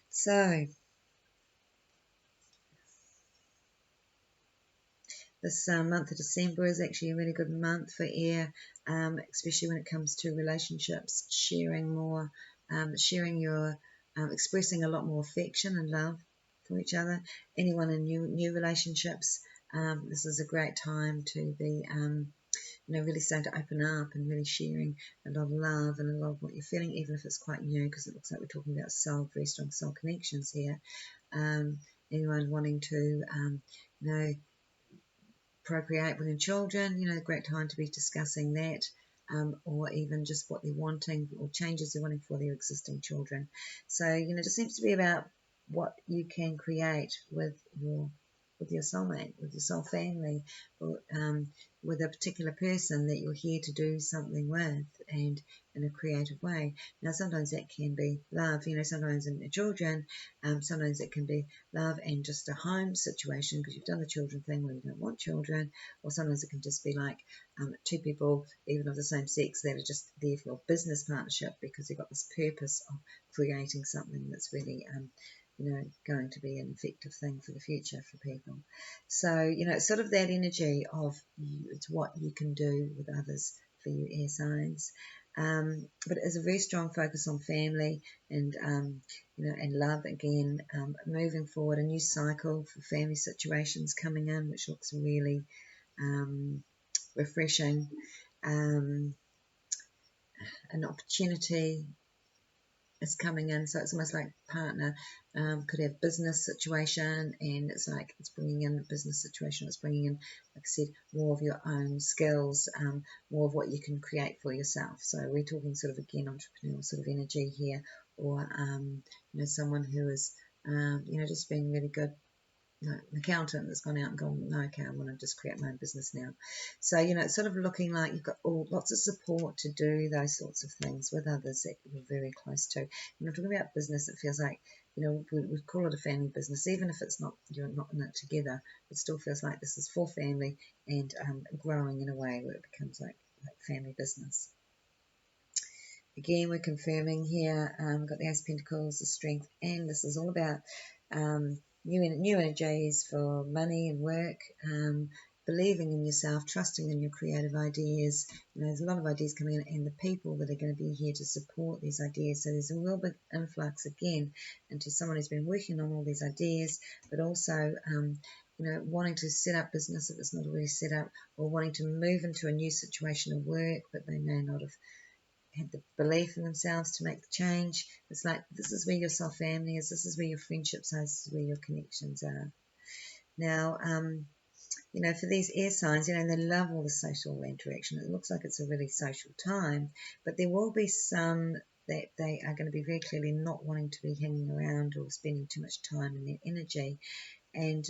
So this month of December is actually a really good month for air, especially when it comes to relationships, sharing more, sharing your, expressing a lot more affection and love for each other. Anyone in new relationships, this is a great time to be, really starting to open up and really sharing a lot of love and a lot of what you're feeling, even if it's quite new, because it looks like we're talking about soul, very strong soul connections here. Anyone wanting to, procreate with your children, a great time to be discussing that, or even just what they're wanting or changes they're wanting for their existing children. So, it just seems to be about what you can create with your soulmate, with your soul family, or with a particular person that you're here to do something with, and in a creative way. Now, sometimes that can be love, sometimes in your children, sometimes it can be love and just a home situation because you've done the children thing where you don't want children, or sometimes it can just be like two people, even of the same sex, that are just there for a business partnership because they've got this purpose of creating something that's really going to be an effective thing for the future for people. So, it's sort of that energy of it's what you can do with others for you air signs. But it is a very strong focus on family and, and love again, moving forward, a new cycle for family situations coming in, which looks really refreshing. An opportunity is coming in, so it's almost like partner could have business situation, and it's like it's bringing in a business situation, it's bringing in, like I said, more of your own skills, more of what you can create for yourself. So we're talking sort of again entrepreneurial sort of energy here, or someone who is just being really good, an accountant that's gone out and gone, no, okay, I want to just create my own business now. So, it's sort of looking like you've got lots of support to do those sorts of things with others that you're very close to. When I'm talking about business, it feels like, we call it a family business, even if it's not, you're not in it together, it still feels like this is for family and growing in a way where it becomes like family business. Again, we're confirming here, got the Ace of Pentacles, the Strength, and this is all about new energies for money and work, believing in yourself, trusting in your creative ideas. There's a lot of ideas coming in, and the people that are going to be here to support these ideas. So there's a real big influx again into someone who's been working on all these ideas, but also wanting to set up business if it's not already set up, or wanting to move into a new situation of work, but they may not have had the belief in themselves to make the change. It's like this is where your soul family is, this is where your friendships are, this is where your connections are. Now, for these air signs, they love all the social interaction. It looks like it's a really social time, but there will be some that they are going to be very clearly not wanting to be hanging around or spending too much time in their energy. And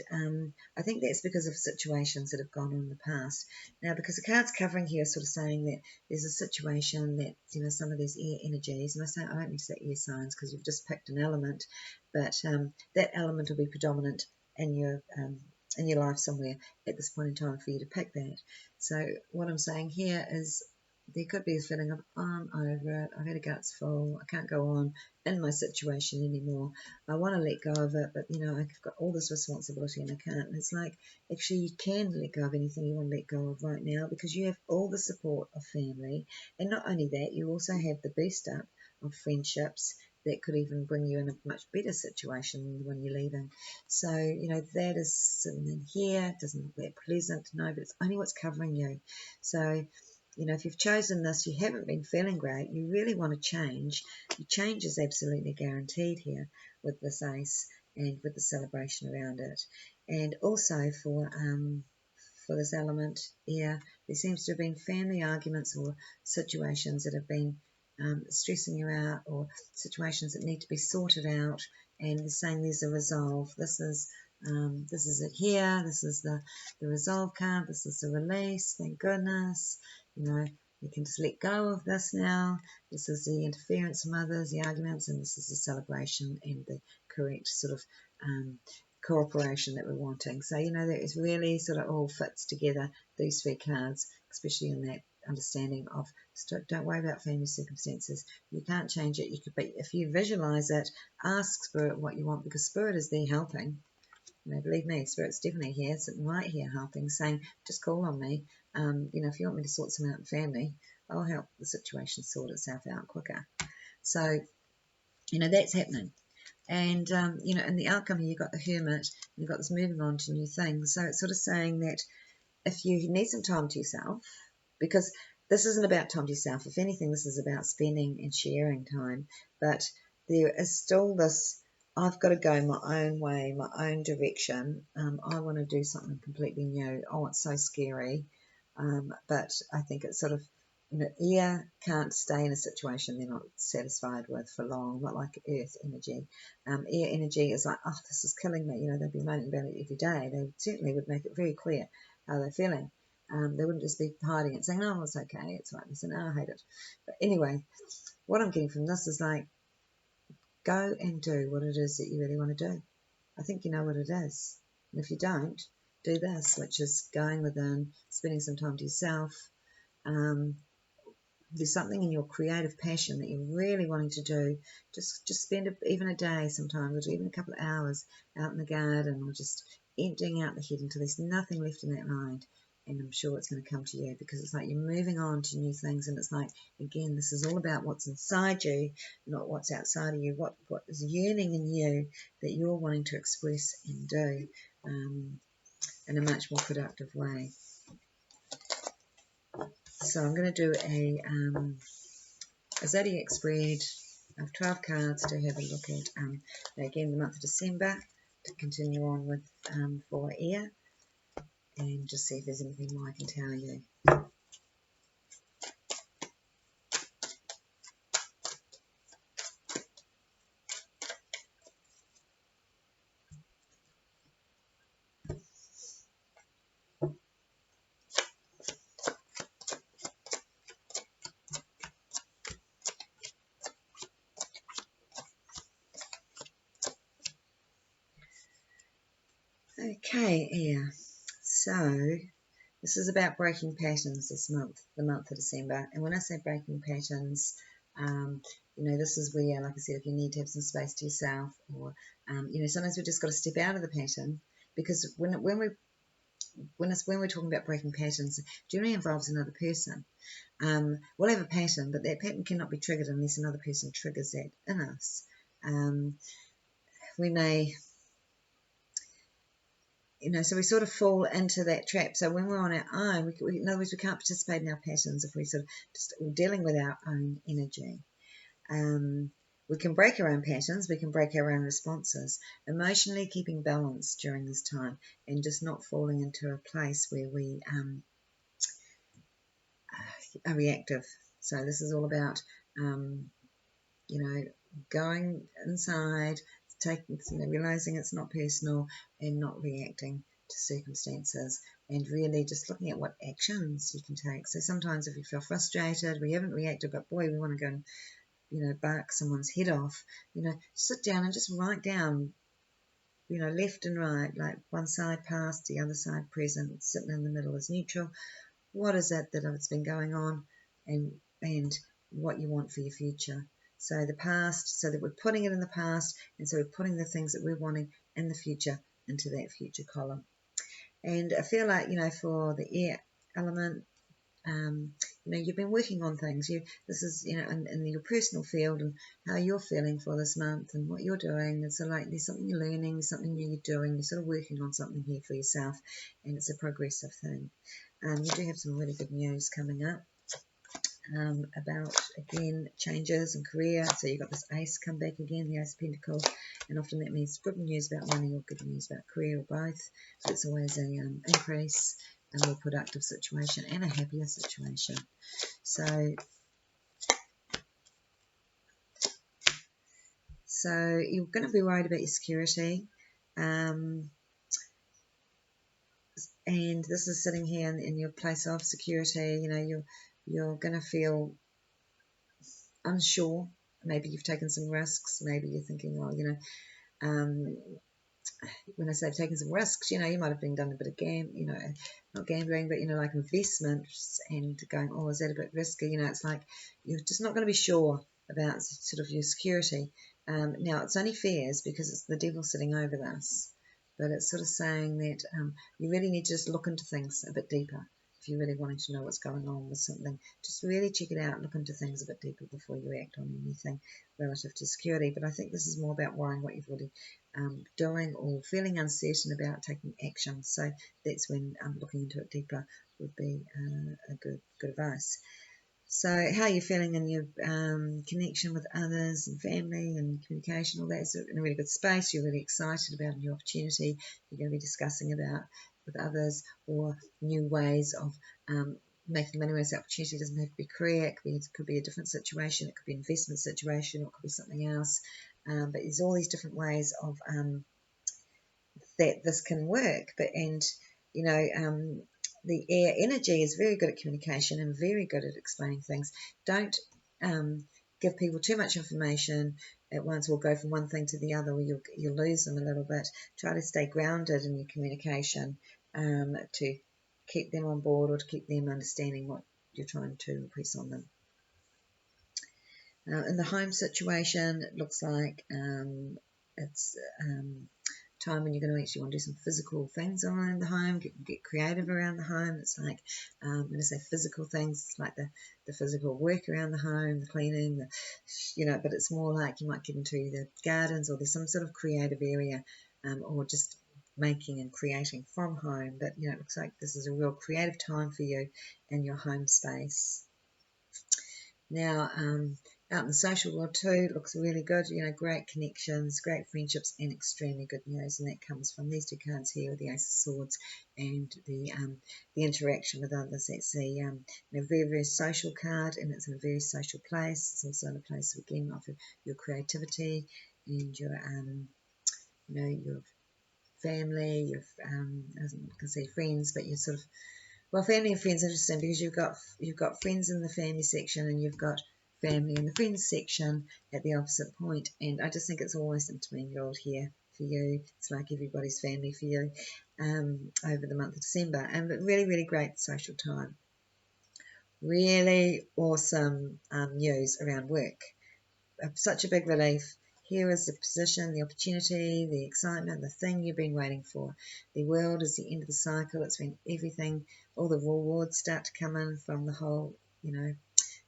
I think that's because of situations that have gone on in the past. Now, because the card's covering here sort of saying that there's a situation that, some of these air energies, and I don't mean to say air signs because you've just picked an element, but that element will be predominant in your life somewhere at this point in time for you to pick that. So what I'm saying here is there could be a feeling of, I'm over it, I've had a guts full, I can't go on in my situation anymore. I want to let go of it, but I've got all this responsibility and I can't. And it's like, actually, you can let go of anything you want to let go of right now because you have all the support of family. And not only that, you also have the boost up of friendships that could even bring you in a much better situation when you're leaving. So, that is sitting in here. It doesn't look that pleasant, no, but it's only what's covering you. So, if you've chosen this, you haven't been feeling great, you really want to change. Your change is absolutely guaranteed here with this ace and with the celebration around it. And also for this element here, there seems to have been family arguments or situations that have been stressing you out, or situations that need to be sorted out, and they're saying there's a resolve. This is it here. This is the resolve card. This is the release. Thank goodness. You know, we can just let go of this now. This is the interference from others, the arguments, and this is the celebration and the correct sort of cooperation that we're wanting. So, you know, that is really sort of all fits together, these three cards, especially in that understanding of don't worry about family circumstances. You can't change it. You could, but if you visualize it, ask Spirit what you want, because Spirit is there helping. You know, believe me, Spirit's definitely here, sitting right here helping, saying, just call on me. You know, if you want me to sort something out in family, I'll help the situation sort itself out quicker. So, you know, that's happening. And, you know, in the outcome, you've got the Hermit, you've got this moving on to new things. So it's sort of saying that if you need some time to yourself, because this isn't about time to yourself. If anything, this is about spending and sharing time. But there is still this, I've got to go my own way, my own direction. I want to do something completely new. Oh, it's so scary. But I think it's sort of, you know, air can't stay in a situation they're not satisfied with for long, not like earth energy. Air energy is like, oh, this is killing me. You know, they'd be moaning about it every day. They certainly would make it very clear how they're feeling. They wouldn't just be hiding it, saying, oh, it's okay, it's right. They say, no, I hate it. But anyway, what I'm getting from this is like, go and do what it is that you really want to do. I think you know what it is. And if you don't, do this, which is going within, spending some time to yourself. There's something in your creative passion that you're really wanting to do. Just spend even a day sometimes, or even a couple of hours out in the garden, or just emptying out the head until there's nothing left in that mind. And I'm sure it's going to come to you, because it's like you're moving on to new things, and it's like, again, this is all about what's inside you, not what's outside of you, what is yearning in you that you're wanting to express and do in a much more productive way. So I'm going to do a zodiac spread of 12 cards to have a look at, again, the month of December, to continue on with for air, and just see if there's anything more I can tell you. Okay, air. So this is about breaking patterns this month, the month of December. And when I say breaking patterns, you know, this is where, like I said, if you need to have some space to yourself, or, you know, sometimes we've just got to step out of the pattern, because when we're talking about breaking patterns, it generally involves another person. We'll have a pattern, but that pattern cannot be triggered unless another person triggers that in us. We may, you know, so we sort of fall into that trap. So when we're on our own, in other words, we can't participate in our patterns if we sort of just dealing with our own energy. We can break our own patterns, we can break our own responses, emotionally keeping balance during this time, and just not falling into a place where we are reactive. So this is all about, you know, going inside, taking, you know, realizing it's not personal, and not reacting to circumstances, and really just looking at what actions you can take. So sometimes if you feel frustrated, we haven't reacted, but boy, we want to go and, you know, bark someone's head off, you know, sit down and just write down, you know, left and right, like one side past, the other side present, sitting in the middle is neutral. What is it that has been going on, and what you want for your future. So the past, so that we're putting it in the past, and so we're putting the things that we're wanting in the future into that future column. And I feel like, you know, for the air element, you know, you've been working on things. This is, you know, in your personal field, and how you're feeling for this month, and what you're doing. It's like there's something you're learning, there's something new you're doing. You're sort of working on something here for yourself, and it's a progressive thing. You do have some really good news coming up about, again, changes in career. So you've got this ace come back again, the Ace of Pentacles, and often that means good news about money or good news about career, or both. So it's always an increase, a more productive situation, and a happier situation. So So you're going to be worried about your security. And this is sitting here in your place of security. You know, you're going to feel unsure. Maybe you've taken some risks. Maybe you're thinking, well, you know, when I say taking some risks, you know, you might have been done a bit of not gambling, but, you know, like investments, and going, oh, is that a bit risky? You know, it's like you're just not going to be sure about sort of your security. Now, it's only fears because it's the devil sitting over this, but it's sort of saying that you really need to just look into things a bit deeper. If you're really wanting to know what's going on with something, just really check it out, look into things a bit deeper before you act on anything relative to security. But I think this is more about worrying what you've already doing, or feeling uncertain about taking action. So that's when looking into it deeper would be a good advice. So how are you feeling in your connection with others and family and communication, all that? Is in a really good space? You're really excited about a new opportunity you're going to be discussing about with others, or new ways of making money with this opportunity. It doesn't have to be career. It could be a different situation. It could be an investment situation, or it could be something else. But there's all these different ways of that this can work. You know, the air energy is very good at communication and very good at explaining things. Don't give people too much information at once, or go from one thing to the other, or you'll lose them a little bit. Try to stay grounded in your communication to keep them on board, or to keep them understanding what you're trying to impress on them. In the home situation, it looks like it's time when you're going to actually want to do some physical things around the home, get creative around the home. It's like, when I say physical things, it's like the physical work around the home, the cleaning, you know, but it's more like you might get into the gardens, or there's some sort of creative area, or just making and creating from home. But, you know, it looks like this is a real creative time for you in your home space. Now, out in the social world too, it looks really good. You know, great connections, great friendships, and extremely good news. And that comes from these two cards here, with the Ace of Swords and the interaction with others. That's a very, very social card, and it's in a very social place. It's also in a place, again, of your creativity and your, you know, your family, your, I can say friends, but your sort of, well, family and friends are interesting, because you've got friends in the family section, and you've got family in the friends section at the opposite point. And I just think it's almost intermingled here for you. It's like everybody's family for you over the month of December. And really, really great social time. Really awesome news around work. Such a big relief. Here is the position, the opportunity, the excitement, the thing you've been waiting for. The world is the end of the cycle. It's when everything, all the rewards start to come in from the whole, you know,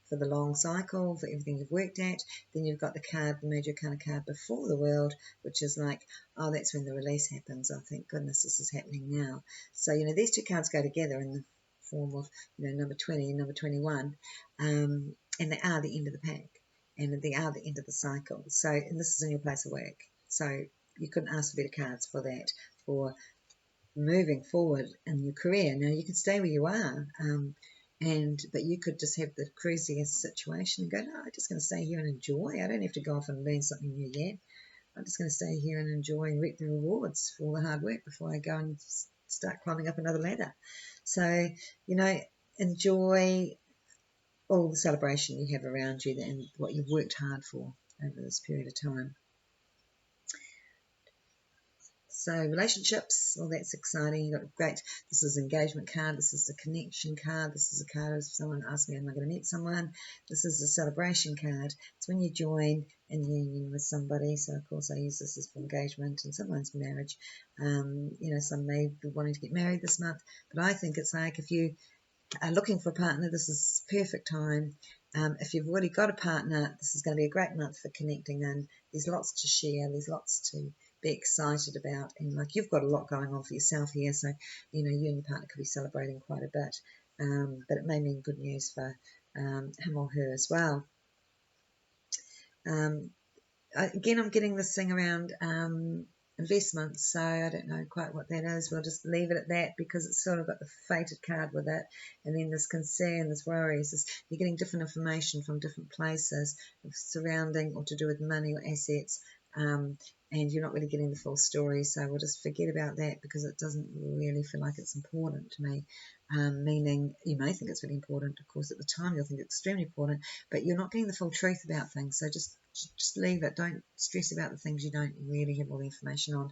for the long cycle, for everything you've worked at. Then you've got the card, the major kind of card before the world, which is like, oh, that's when the release happens. Oh, thank goodness this is happening now. So, you know, these two cards go together in the form of, you know, number 20 and number 21, and they are the end of the pack. And they are the end of the cycle. So, and this is in your place of work. So you couldn't ask for better cards for that, for moving forward in your career. Now, you can stay where you are, but you could just have the craziest situation and go, no, I'm just going to stay here and enjoy. I don't have to go off and learn something new yet. I'm just going to stay here and enjoy and reap the rewards for all the hard work before I go and start climbing up another ladder. So, you know, enjoy all the celebration you have around you and what you've worked hard for over this period of time. So relationships, well, that's exciting. You've got great, this is engagement card, this is the connection card, this is a card if someone asks me, am I going to meet someone? This is the celebration card. It's when you join in union with somebody. So of course I use this as for engagement and sometimes marriage. You know, some may be wanting to get married this month, but I think it's like, if you are looking for a partner, this is perfect time. If you've already got a partner, this is going to be a great month for connecting in. There's lots to share, there's lots to be excited about, and like you've got a lot going on for yourself here, so you know you and your partner could be celebrating quite a bit, but it may mean good news for him or her as well. Again, I'm getting this thing around investments, so I don't know quite what that is. We'll just leave it at that, because it's sort of got the fated card with it, and then there's concern, there's worries. You're getting different information from different places surrounding or to do with money or assets and you're not really getting the full story, so we'll just forget about that because it doesn't really feel like it's important to me. Meaning, you may think it's really important, of course, at the time you'll think it's extremely important, but you're not getting the full truth about things, so just leave it. Don't stress about the things you don't really have all the information on.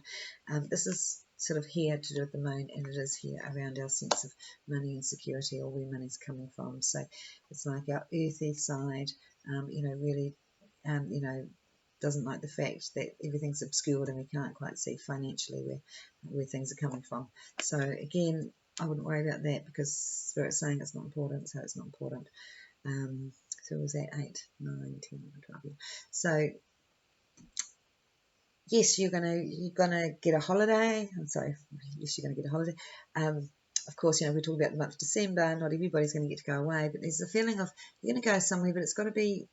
This is sort of here to do with the moon, and it is here around our sense of money and security, or where money's coming from. So it's like our earthy side, really, doesn't like the fact that everything's obscured and we can't quite see financially where things are coming from. So again, I wouldn't worry about that because Spirit's saying it's not important, so it's not important. So was that 8, 9, 10, 12? Yeah. So yes, you're gonna get a holiday. I'm sorry, yes, you're gonna get a holiday. Of course, we're talking about the month of December. Not everybody's going to get to go away, but there's a feeling of you're going to go somewhere, but it's got to be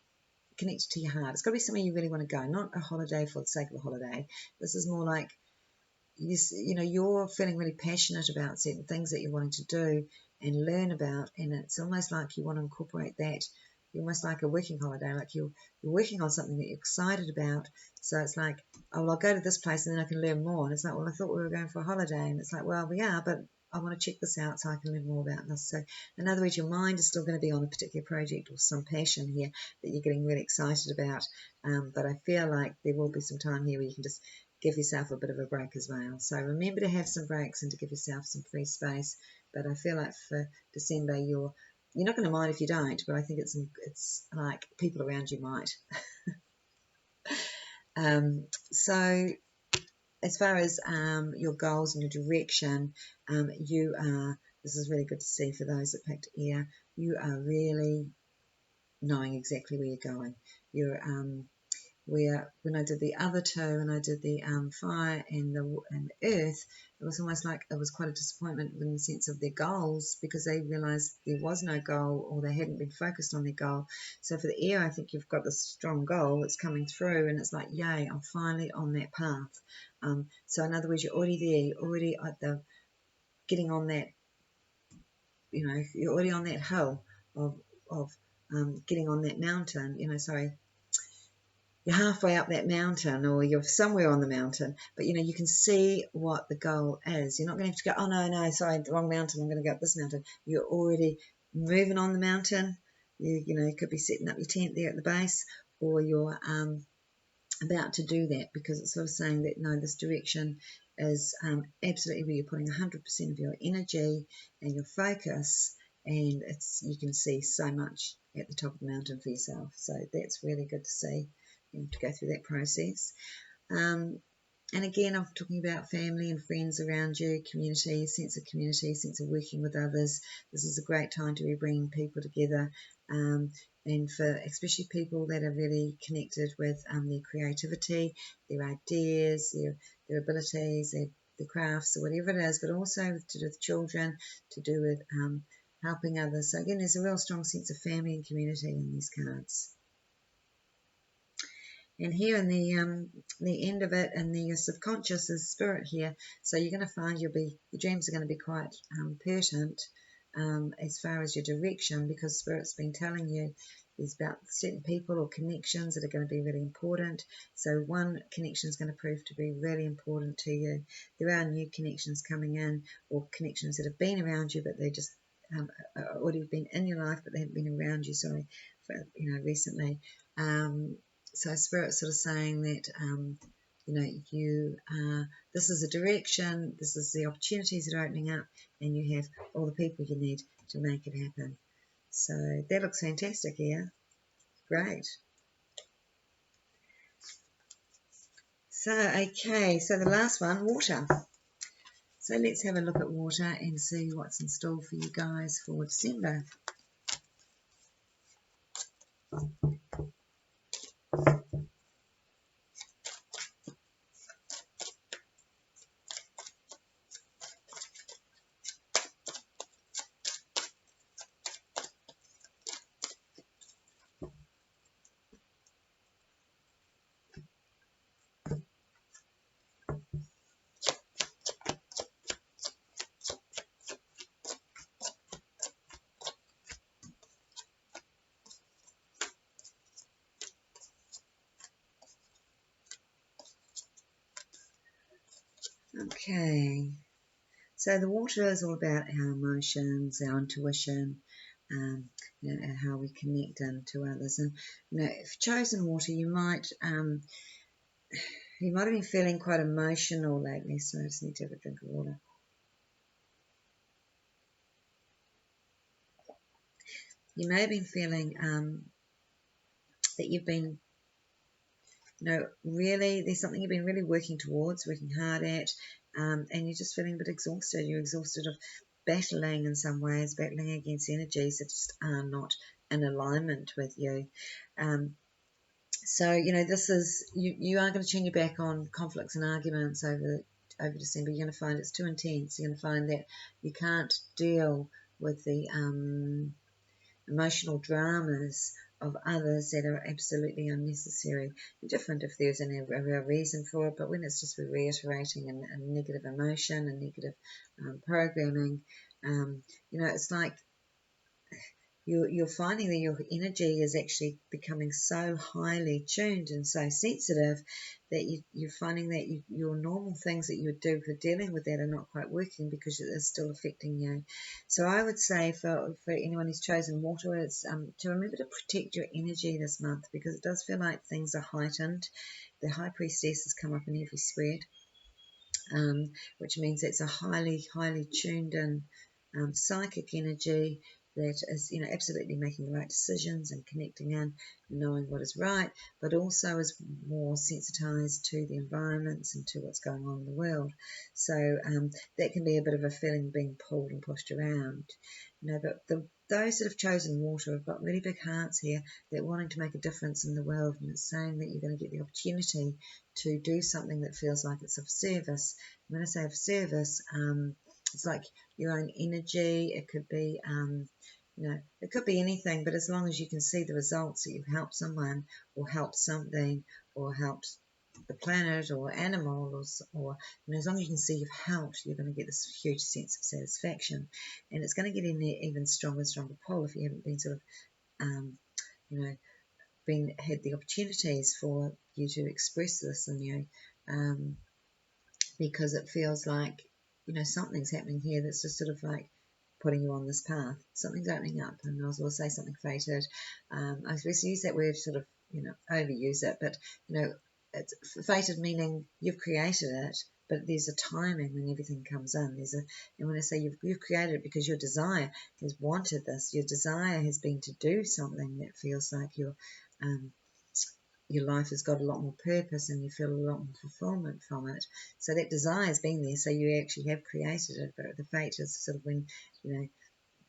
connected to your heart. It's got to be somewhere you really want to go, not a holiday for the sake of a holiday. This is more like you're feeling really passionate about certain things that you're wanting to do and learn about, and it's almost like you want to incorporate that. You're almost like a working holiday, like you're working on something that you're excited about. So it's like, oh, well, I'll go to this place and then I can learn more. And it's like, well, I thought we were going for a holiday, and it's like, well, we are, but I want to check this out so I can learn more about this. So in other words, your mind is still going to be on a particular project or some passion here that you're getting really excited about. But I feel like there will be some time here where you can just give yourself a bit of a break as well. So remember to have some breaks and to give yourself some free space. But I feel like for December, you're not going to mind if you don't, but I think it's like people around you might. So as far as your goals and your direction, this is really good to see for those that picked air. You are really knowing exactly where you're going. You're when I did the other two, and I did the fire and the earth, it was almost like it was quite a disappointment in the sense of their goals, because they realised there was no goal, or they hadn't been focused on their goal. So for the air, I think you've got this strong goal that's coming through, and it's like, yay, I'm finally on that path. So in other words, you're already there. You're already at the getting on that. You're already on that hill of getting on that mountain. You're halfway up that mountain, or you're somewhere on the mountain, but you can see what the goal is. You're not going to have to go, oh no, sorry, the wrong mountain, I'm going to go up this mountain. You're already moving on the mountain. You could be setting up your tent there at the base, or you're about to do that, because it's sort of saying that no, this direction is absolutely where you're putting 100% of your energy and your focus, and you can see so much at the top of the mountain for yourself. So that's really good to see, to go through that process. And again, I'm talking about family and friends around you, community, sense of working with others. This is a great time to be bringing people together, and for especially people that are really connected with their creativity, their ideas, their abilities, their crafts, or whatever it is, but also to do with children, to do with helping others. So again, there's a real strong sense of family and community in these cards. And here in the end of it, and the subconscious is spirit here. So you're going to find your dreams are going to be quite pertinent as far as your direction, because spirit's been telling you there's about certain people or connections that are going to be really important. So one connection is going to prove to be really important to you. There are new connections coming in, or connections that have been around you, but they just already been in your life, but they haven't been around you. Sorry, recently. So Spirit's sort of saying that, this is a direction, this is the opportunities that are opening up, and you have all the people you need to make it happen. So that looks fantastic here. Great. So, okay, so the last one, water. So let's have a look at water and see what's in store for you guys for December. Okay. So the water is all about our emotions, our intuition, and how we connect into others. And if chosen water, you might have been feeling quite emotional lately. So I just need to have a drink of water. You may have been feeling that you've been, really there's something you've been really working towards, working hard at, and you're just feeling a bit exhausted. You're exhausted of battling in some ways, battling against energies that just are not in alignment with you. So this is you are going to turn your back on conflicts and arguments over December. You're going to find it's too intense. You're going to find that you can't deal with the emotional dramas of others that are absolutely unnecessary. Different if there's a real reason for it, but when it's just reiterating a negative emotion and negative programming, it's like you're finding that your energy is actually becoming so highly tuned and so sensitive that you're finding that your normal things that you would do for dealing with that are not quite working because it's still affecting you. So I would say for anyone who's chosen water, it's to remember to protect your energy this month, because it does feel like things are heightened. The High Priestess has come up in every spread, which means it's a highly tuned in psychic energy that is absolutely making the right decisions and connecting in, knowing what is right, but also is more sensitized to the environments and to what's going on in the world. So that can be a bit of a feeling being pulled and pushed around. But those that have chosen water have got really big hearts here. They're wanting to make a difference in the world, and it's saying that you're going to get the opportunity to do something that feels like it's of service. When I say of service, it's like your own energy. It could be, it could be anything, but as long as you can see the results that you've helped someone or helped something or helped the planet or animals, or as long as you can see you've helped, you're going to get this huge sense of satisfaction, and it's going to get in there even stronger pull if you haven't been sort of, had the opportunities for you to express this in you. Because it feels like, something's happening here that's just sort of like putting you on this path. Something's opening up, and I will say something fated. I suppose use that word sort of, overuse it, but, it's fated meaning you've created it, but there's a timing when everything comes in. And when I say you've created it because your desire has wanted this, your desire has been to do something that feels like your life has got a lot more purpose and you feel a lot more fulfillment from it. So that desire has been there, so you actually have created it. But the fate is sort of when,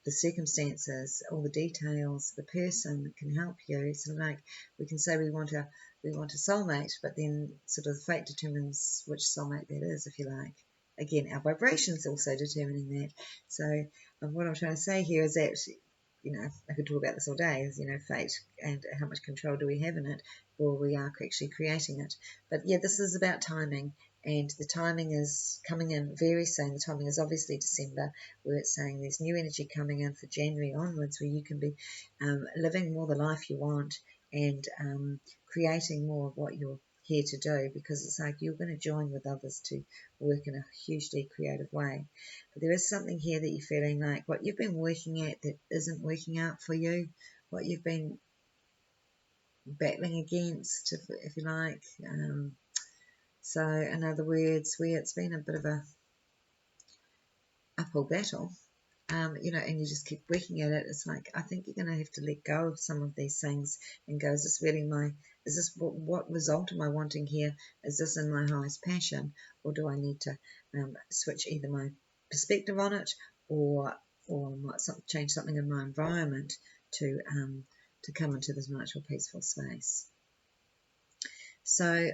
the circumstances, all the details, the person that can help you. It's sort of like we can say we want a soulmate, but then sort of fate determines which soulmate that is, if you like. Again, our vibrations also determining that. So what I'm trying to say here is that, I could talk about this all day, is, fate and how much control do we have in it, or we are actually creating it. But yeah, this is about timing, and the timing is coming in very soon. The timing is obviously December, where it's saying there's new energy coming in for January onwards, where you can be living more the life you want and creating more of what you're here to do, because it's like you're going to join with others to work in a hugely creative way. But there is something here that you're feeling like what you've been working at that isn't working out for you, what you've been battling against, if you like. So in other words, where it's been a bit of a uphill battle, and you just keep working at it, it's like, I think you're going to have to let go of some of these things and go, is this what result am I wanting here? Is this in my highest passion, or do I need to switch either my perspective on it, or might change something in my environment to come into this much more peaceful space? So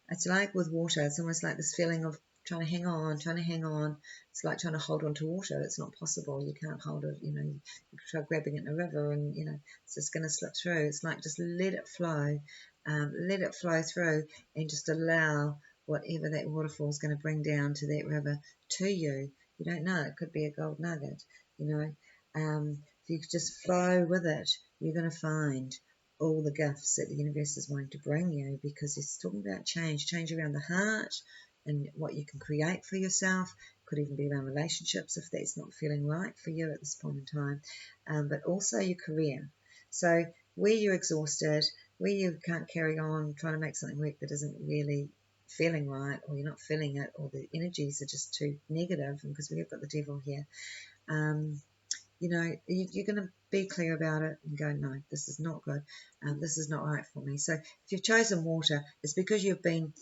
it's like with water, it's almost like this feeling of trying to hang on. It's like trying to hold on to water. It's not possible. You can't hold it, you try grabbing it in a river and, it's just going to slip through. It's like just let it flow through, and just allow whatever that waterfall is going to bring down to that river to you. You don't know. It could be a gold nugget, if you just flow with it, you're going to find all the gifts that the universe is wanting to bring you, because it's talking about change around the heart, and what you can create for yourself. Could even be around relationships if that's not feeling right for you at this point in time, but also your career. So where you're exhausted, where you can't carry on trying to make something work that isn't really feeling right, or you're not feeling it, or the energies are just too negative, and because we have got the devil here, you know, you're going to be clear about it and go, no, this is not good. This is not right for me. So if you've chosen water, it's because you've been,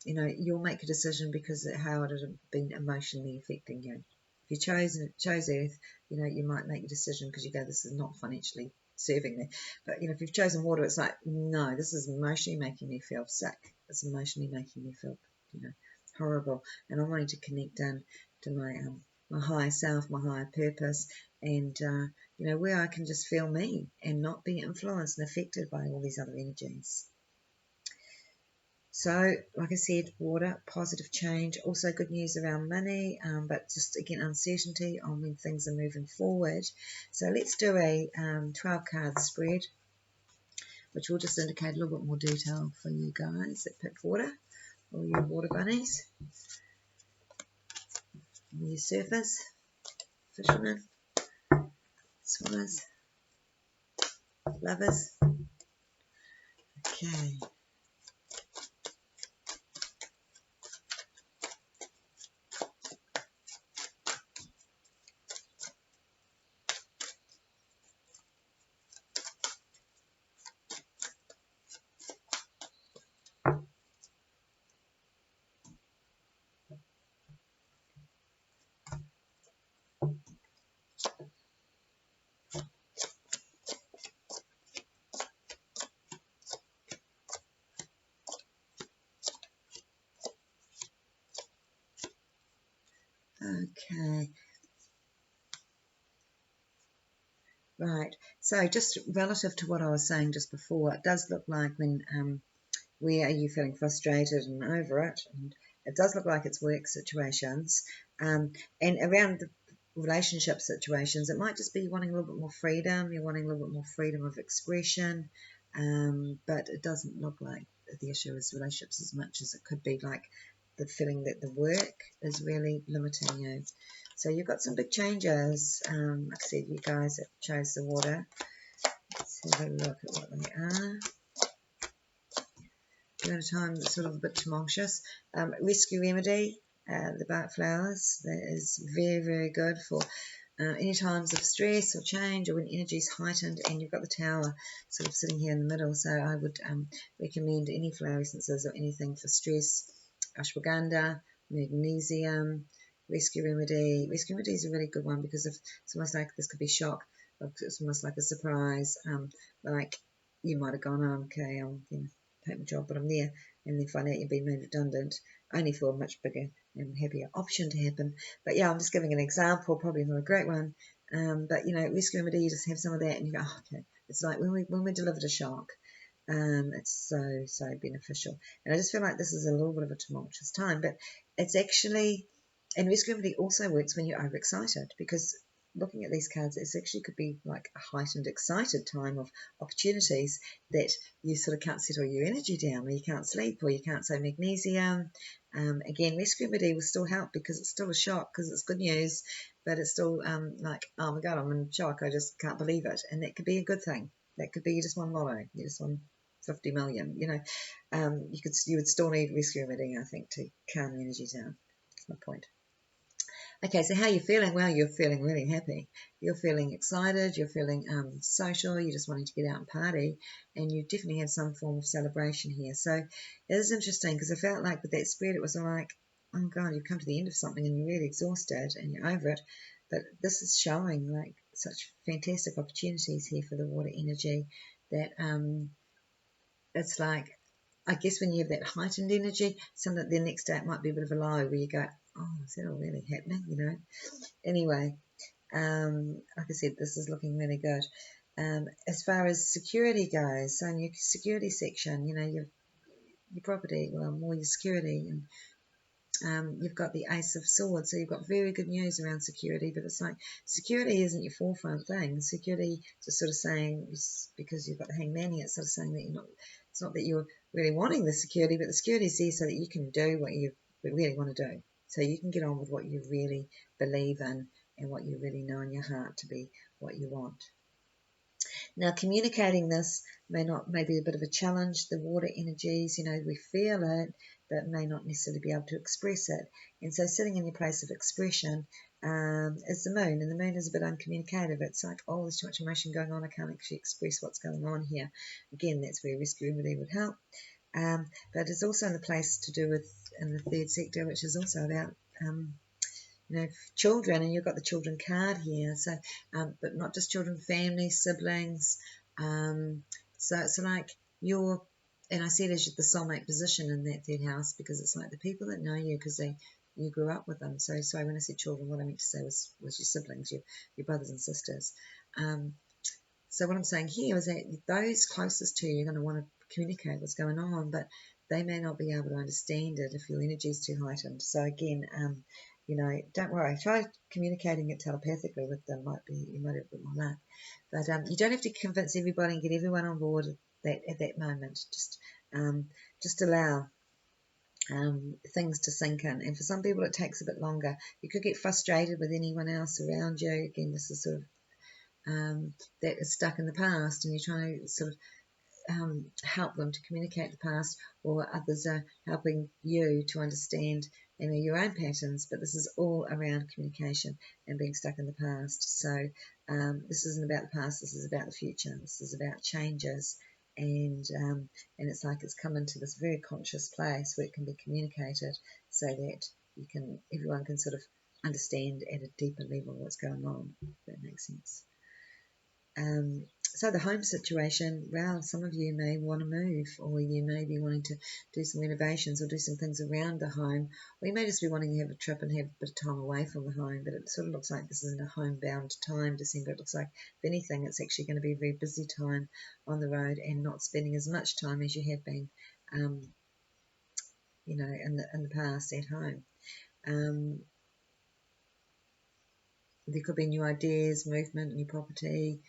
you know, you'll make a decision because of how it has been emotionally affecting you. If you chose earth, you know, you might make a decision because you go, this is not financially serving me. But, you know, if you've chosen water, it's like, no, this is emotionally making me feel sick. It's emotionally making me feel, you know, horrible. And I'm wanting to connect in to my higher self, my higher purpose, and you know, where I can just feel me and not be influenced and affected by all these other energies. So, like I said, water, positive change, also good news around money, but just again uncertainty on when things are moving forward. So let's do a 12 card spread, which will just indicate a little bit more detail for you guys that pick water, or your water bunnies, your surfers, fishermen, swimmers, lovers. Okay. Okay. Right. So just relative to what I was saying just before, it does look like when where are you feeling frustrated and over it, and it does look like it's work situations, and around the relationship situations, it might just be wanting a little bit more freedom. You're wanting a little bit more freedom of expression, but it doesn't look like the issue is relationships as much as it could be like the feeling that the work is really limiting you. So you've got some big changes. Like I said, you guys that chose the water, let's have a look at what they are. During a time that's sort of a bit tumultuous. Rescue remedy, the bark flowers, that is very, very good for any times of stress or change, or when energy is heightened. And you've got the tower sort of sitting here in the middle, so I would recommend any flower essences or anything for stress. Ashwagandha, magnesium, rescue remedy. Rescue remedy is a really good one because it's almost like this could be shock. It's almost like a surprise. Like you might have gone, oh, okay, I'm take my job, but I'm there, and then find out you've been made redundant, only for a much bigger and happier option to happen. But yeah, I'm just giving an example, probably not a great one, but you know, rescue remedy, you just have some of that, and you go, oh, okay. It's like when we're delivered a shock. It's so beneficial, and I just feel like this is a little bit of a tumultuous time, but it's actually, and rescue remedy also works when you're overexcited, because looking at these cards, it actually could be like a heightened, excited time of opportunities that you sort of can't settle your energy down, or you can't sleep, or you can't. So magnesium, again, rescue remedy will still help because it's still a shock, because it's good news, but it's still like, oh my God, I'm in shock, I just can't believe it, and that could be a good thing. That could be you just won lotto, you just won 50 million. You know, you would still need rescue remedy, I think, to calm the energy down. That's my point. Okay, so how are you feeling? Well, you're feeling really happy. You're feeling excited. You're feeling social. You're just wanting to get out and party. And you definitely have some form of celebration here. So it is interesting because I felt like with that spread, it was like, oh God, you've come to the end of something and you're really exhausted and you're over it. But this is showing like such fantastic opportunities here for the water energy that it's like, I guess when you have that heightened energy, something the next day it might be a bit of a low where you go, oh, is that all really happening? You know. Anyway, like I said, this is looking really good. As far as security goes, so in your security section, you know, your property, well, more your security, and you've got the Ace of Swords, so you've got very good news around security, but it's like security isn't your forefront thing. Security is sort of saying, because you've got the Hangman here, it's sort of saying that you're not, it's not that you're really wanting the security, but the security is there so that you can do what you've we really want to do. So you can get on with what you really believe in and what you really know in your heart to be what you want. Now, communicating this may be a bit of a challenge. The water energies, we feel it, but may not necessarily be able to express it. And so sitting in your place of expression is the moon, and the moon is a bit uncommunicative. It's like, oh, there's too much emotion going on. I can't actually express what's going on here. Again, that's where rescue remedy would help. But it's also in the place to do with in the third sector, which is also about children, and you've got the children card here. So, but not just children, family, siblings. So it's like and I see it as the soulmate position in that third house, because it's like the people that know you because you grew up with them. So when I said children, what I meant to say was your siblings, your brothers and sisters. So what I'm saying here is that those closest to you are going to want to communicate what's going on, but they may not be able to understand it if your energy is too heightened. So again, don't worry. Try communicating it telepathically with them. You might have a bit more luck. But you don't have to convince everybody and get everyone on board at that moment. Just allow things to sink in. And for some people, it takes a bit longer. You could get frustrated with anyone else around you. Again, this is sort of that is stuck in the past, and you're trying to sort of help them to communicate the past, or others are helping you to understand your own patterns. But this is all around communication and being stuck in the past. So this isn't about the past. This is about the future. This is about changes, and it's like it's come into this very conscious place where it can be communicated, so that everyone can sort of understand at a deeper level what's going on. If that makes sense. So the home situation, well, some of you may want to move, or you may be wanting to do some renovations or do some things around the home, or you may just be wanting to have a trip and have a bit of time away from the home. But it sort of looks like this isn't a homebound time, December. It looks like, if anything, it's actually going to be a very busy time on the road and not spending as much time as you have been, in the past at home. There could be new ideas, movement, new property,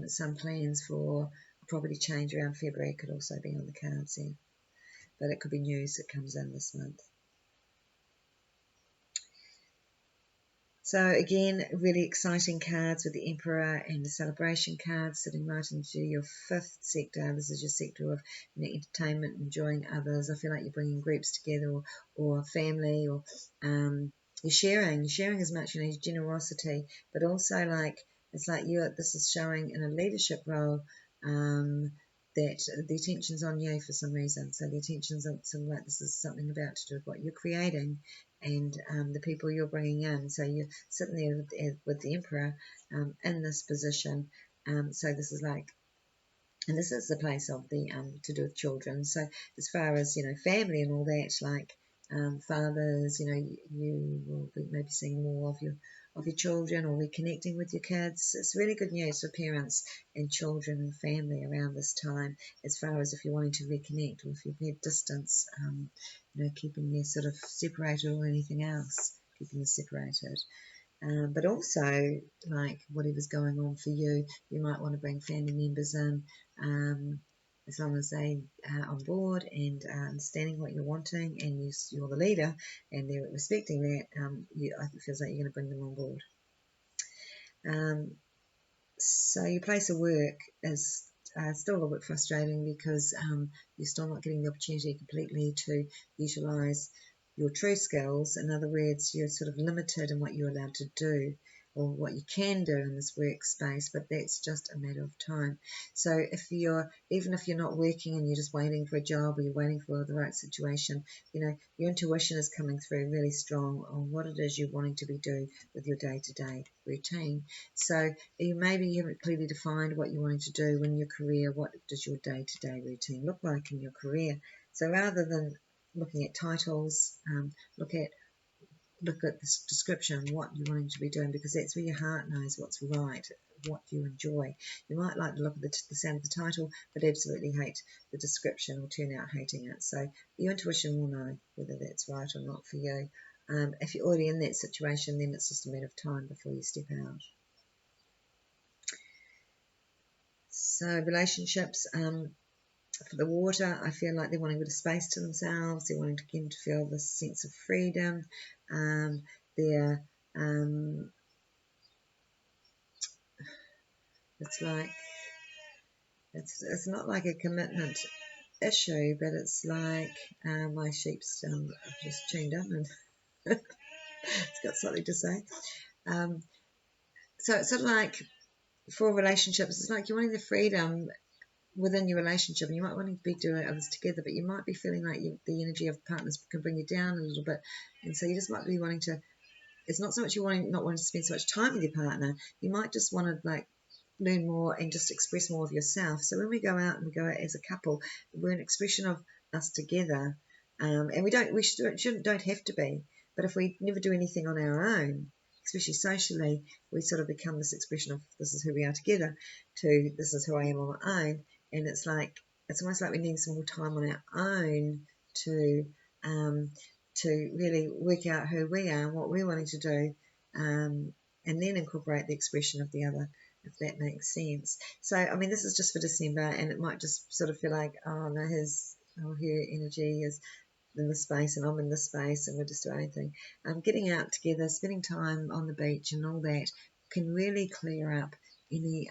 some plans for a property change around February could also be on the cards here. But it could be news that comes in this month. So again, really exciting cards with the Emperor and the Celebration cards sitting right into your fifth sector. This is your sector of entertainment, enjoying others. I feel like you're bringing groups together, or family, or you're sharing as much, generosity, but also it's like this is showing in a leadership role that the attention's on you for some reason. So the attention's on something like this is something about to do with what you're creating and the people you're bringing in. So you're sitting there with the Emperor in this position. So this is and this is the place of the to do with children. So as far as family and all that, fathers, you will be maybe seeing more of your children, or reconnecting with your kids. It's really good news for parents and children and family around this time, as far as if you're wanting to reconnect, or if you've had distance, keeping you sort of separated, or anything else, keeping you separated. But also, whatever's going on for you, you might want to bring family members in, as long as they are on board and understanding what you're wanting, and you're the leader, and they're respecting that. It feels like you're going to bring them on board. So your place of work is still a little bit frustrating, because you're still not getting the opportunity completely to utilise your true skills. In other words, you're sort of limited in what you're allowed to do, or what you can do in this workspace, but that's just a matter of time. So even if you're not working and you're just waiting for a job, or you're waiting for the right situation, your intuition is coming through really strong on what it is you're wanting to be doing with your day-to-day routine. So you haven't clearly defined what you're wanting to do in your career. What does your day-to-day routine look like in your career? So rather than looking at titles, look at this description, what you're wanting to be doing, because that's where your heart knows what's right, what you enjoy. You might like the look of the sound of the title, but absolutely hate the description, or turn out hating it. So your intuition will know whether that's right or not for you. If you're already in that situation, then it's just a matter of time before you step out. So relationships, For the water, I feel like they're wanting a bit of space to themselves. They're wanting again to feel this sense of freedom. They're it's like it's not like a commitment issue, but it's like my sheep's just tuned up and it's got something to say. So it's sort of like for relationships, it's like you're wanting the freedom within your relationship, and you might want to be doing others together, but you might be feeling like the energy of partners can bring you down a little bit, and so you just might be wanting to. It's not so much you not wanting to spend so much time with your partner. You might just want to like learn more and just express more of yourself. So when we go out and we go out as a couple, we're an expression of us together, and we don't have to be. But if we never do anything on our own, especially socially, we sort of become this expression of this is who we are together to this is who I am on my own, and it's almost like we need some more time on our own to um, to really work out who we are and what we're wanting to do, and then incorporate the expression of the other, if that makes sense. So, I mean, this is just for December, and it might just sort of feel like, oh no, his or her energy is in this space, and I'm in this space, and we're just doing anything. Getting out together, spending time on the beach, and all that can really clear up any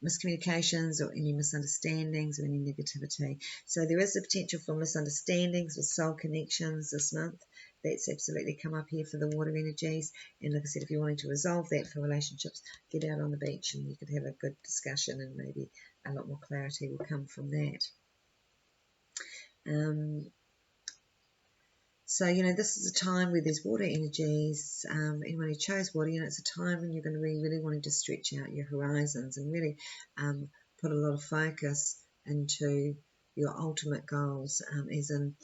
miscommunications or any misunderstandings or any negativity. So there is a potential for misunderstandings with soul connections this month. That's absolutely come up here for the water energies. And like I said, if you're wanting to resolve that for relationships, get out on the beach and you could have a good discussion, and maybe a lot more clarity will come from that. So, this is a time where there's water energies. Anyone who chose water, it's a time when you're going to be really wanting to stretch out your horizons and really put a lot of focus into your ultimate goals, as in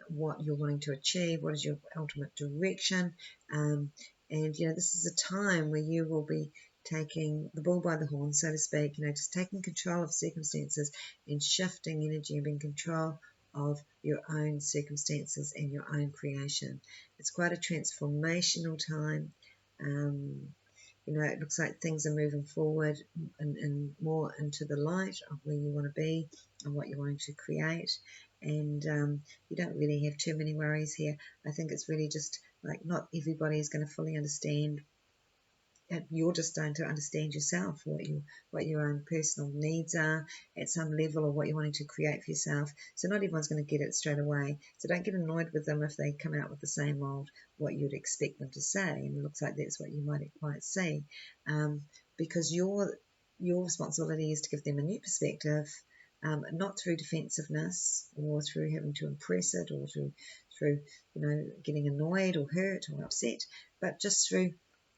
what you're wanting to achieve, what is your ultimate direction. And, this is a time where you will be taking the bull by the horn, so to speak, just taking control of circumstances and shifting energy and being in control of your own circumstances and your own creation. It's quite a transformational time. It looks like things are moving forward and more into the light of where you want to be and what you're wanting to create. And you don't really have too many worries here. I think it's really just like not everybody is going to fully understand. You're just starting to understand yourself, what your own personal needs are at some level, or what you're wanting to create for yourself. So not everyone's going to get it straight away. So don't get annoyed with them if they come out with the same old what you'd expect them to say. And it looks like that's what you might see, because your responsibility is to give them a new perspective, not through defensiveness or through having to impress it or through getting annoyed or hurt or upset, but just through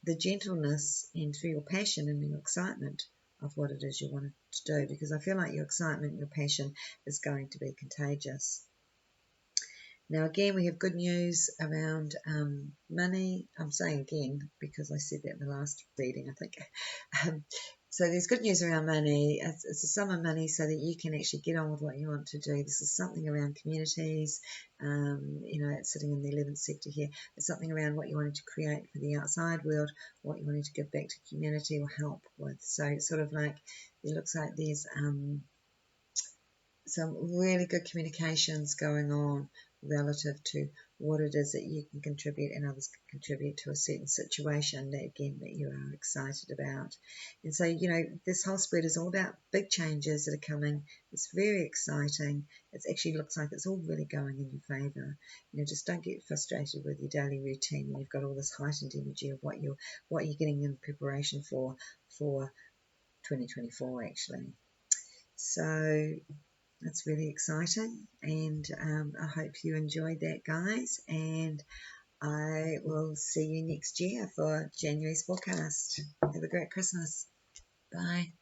the gentleness and through your passion and your excitement of what it is you want to do, because I feel like your excitement, your passion is going to be contagious. Now again, we have good news around money. I'm saying again because I said that in the last reading, I think. So there's good news around money. It's a sum of money so that you can actually get on with what you want to do. This is something around communities. It's sitting in the 11th sector here. It's something around what you wanted to create for the outside world, what you wanted to give back to community or help with. So it's sort of like, it looks like there's some really good communications going on relative to what it is that you can contribute and others can contribute to a certain situation that you are excited about. And so, this whole spread is all about big changes that are coming. It's very exciting. It actually looks like it's all really going in your favour. Just don't get frustrated with your daily routine when you've got all this heightened energy of what you're getting in preparation for 2024 actually. So that's really exciting, and I hope you enjoyed that, guys, and I will see you next year for January's forecast. Have a great Christmas. Bye.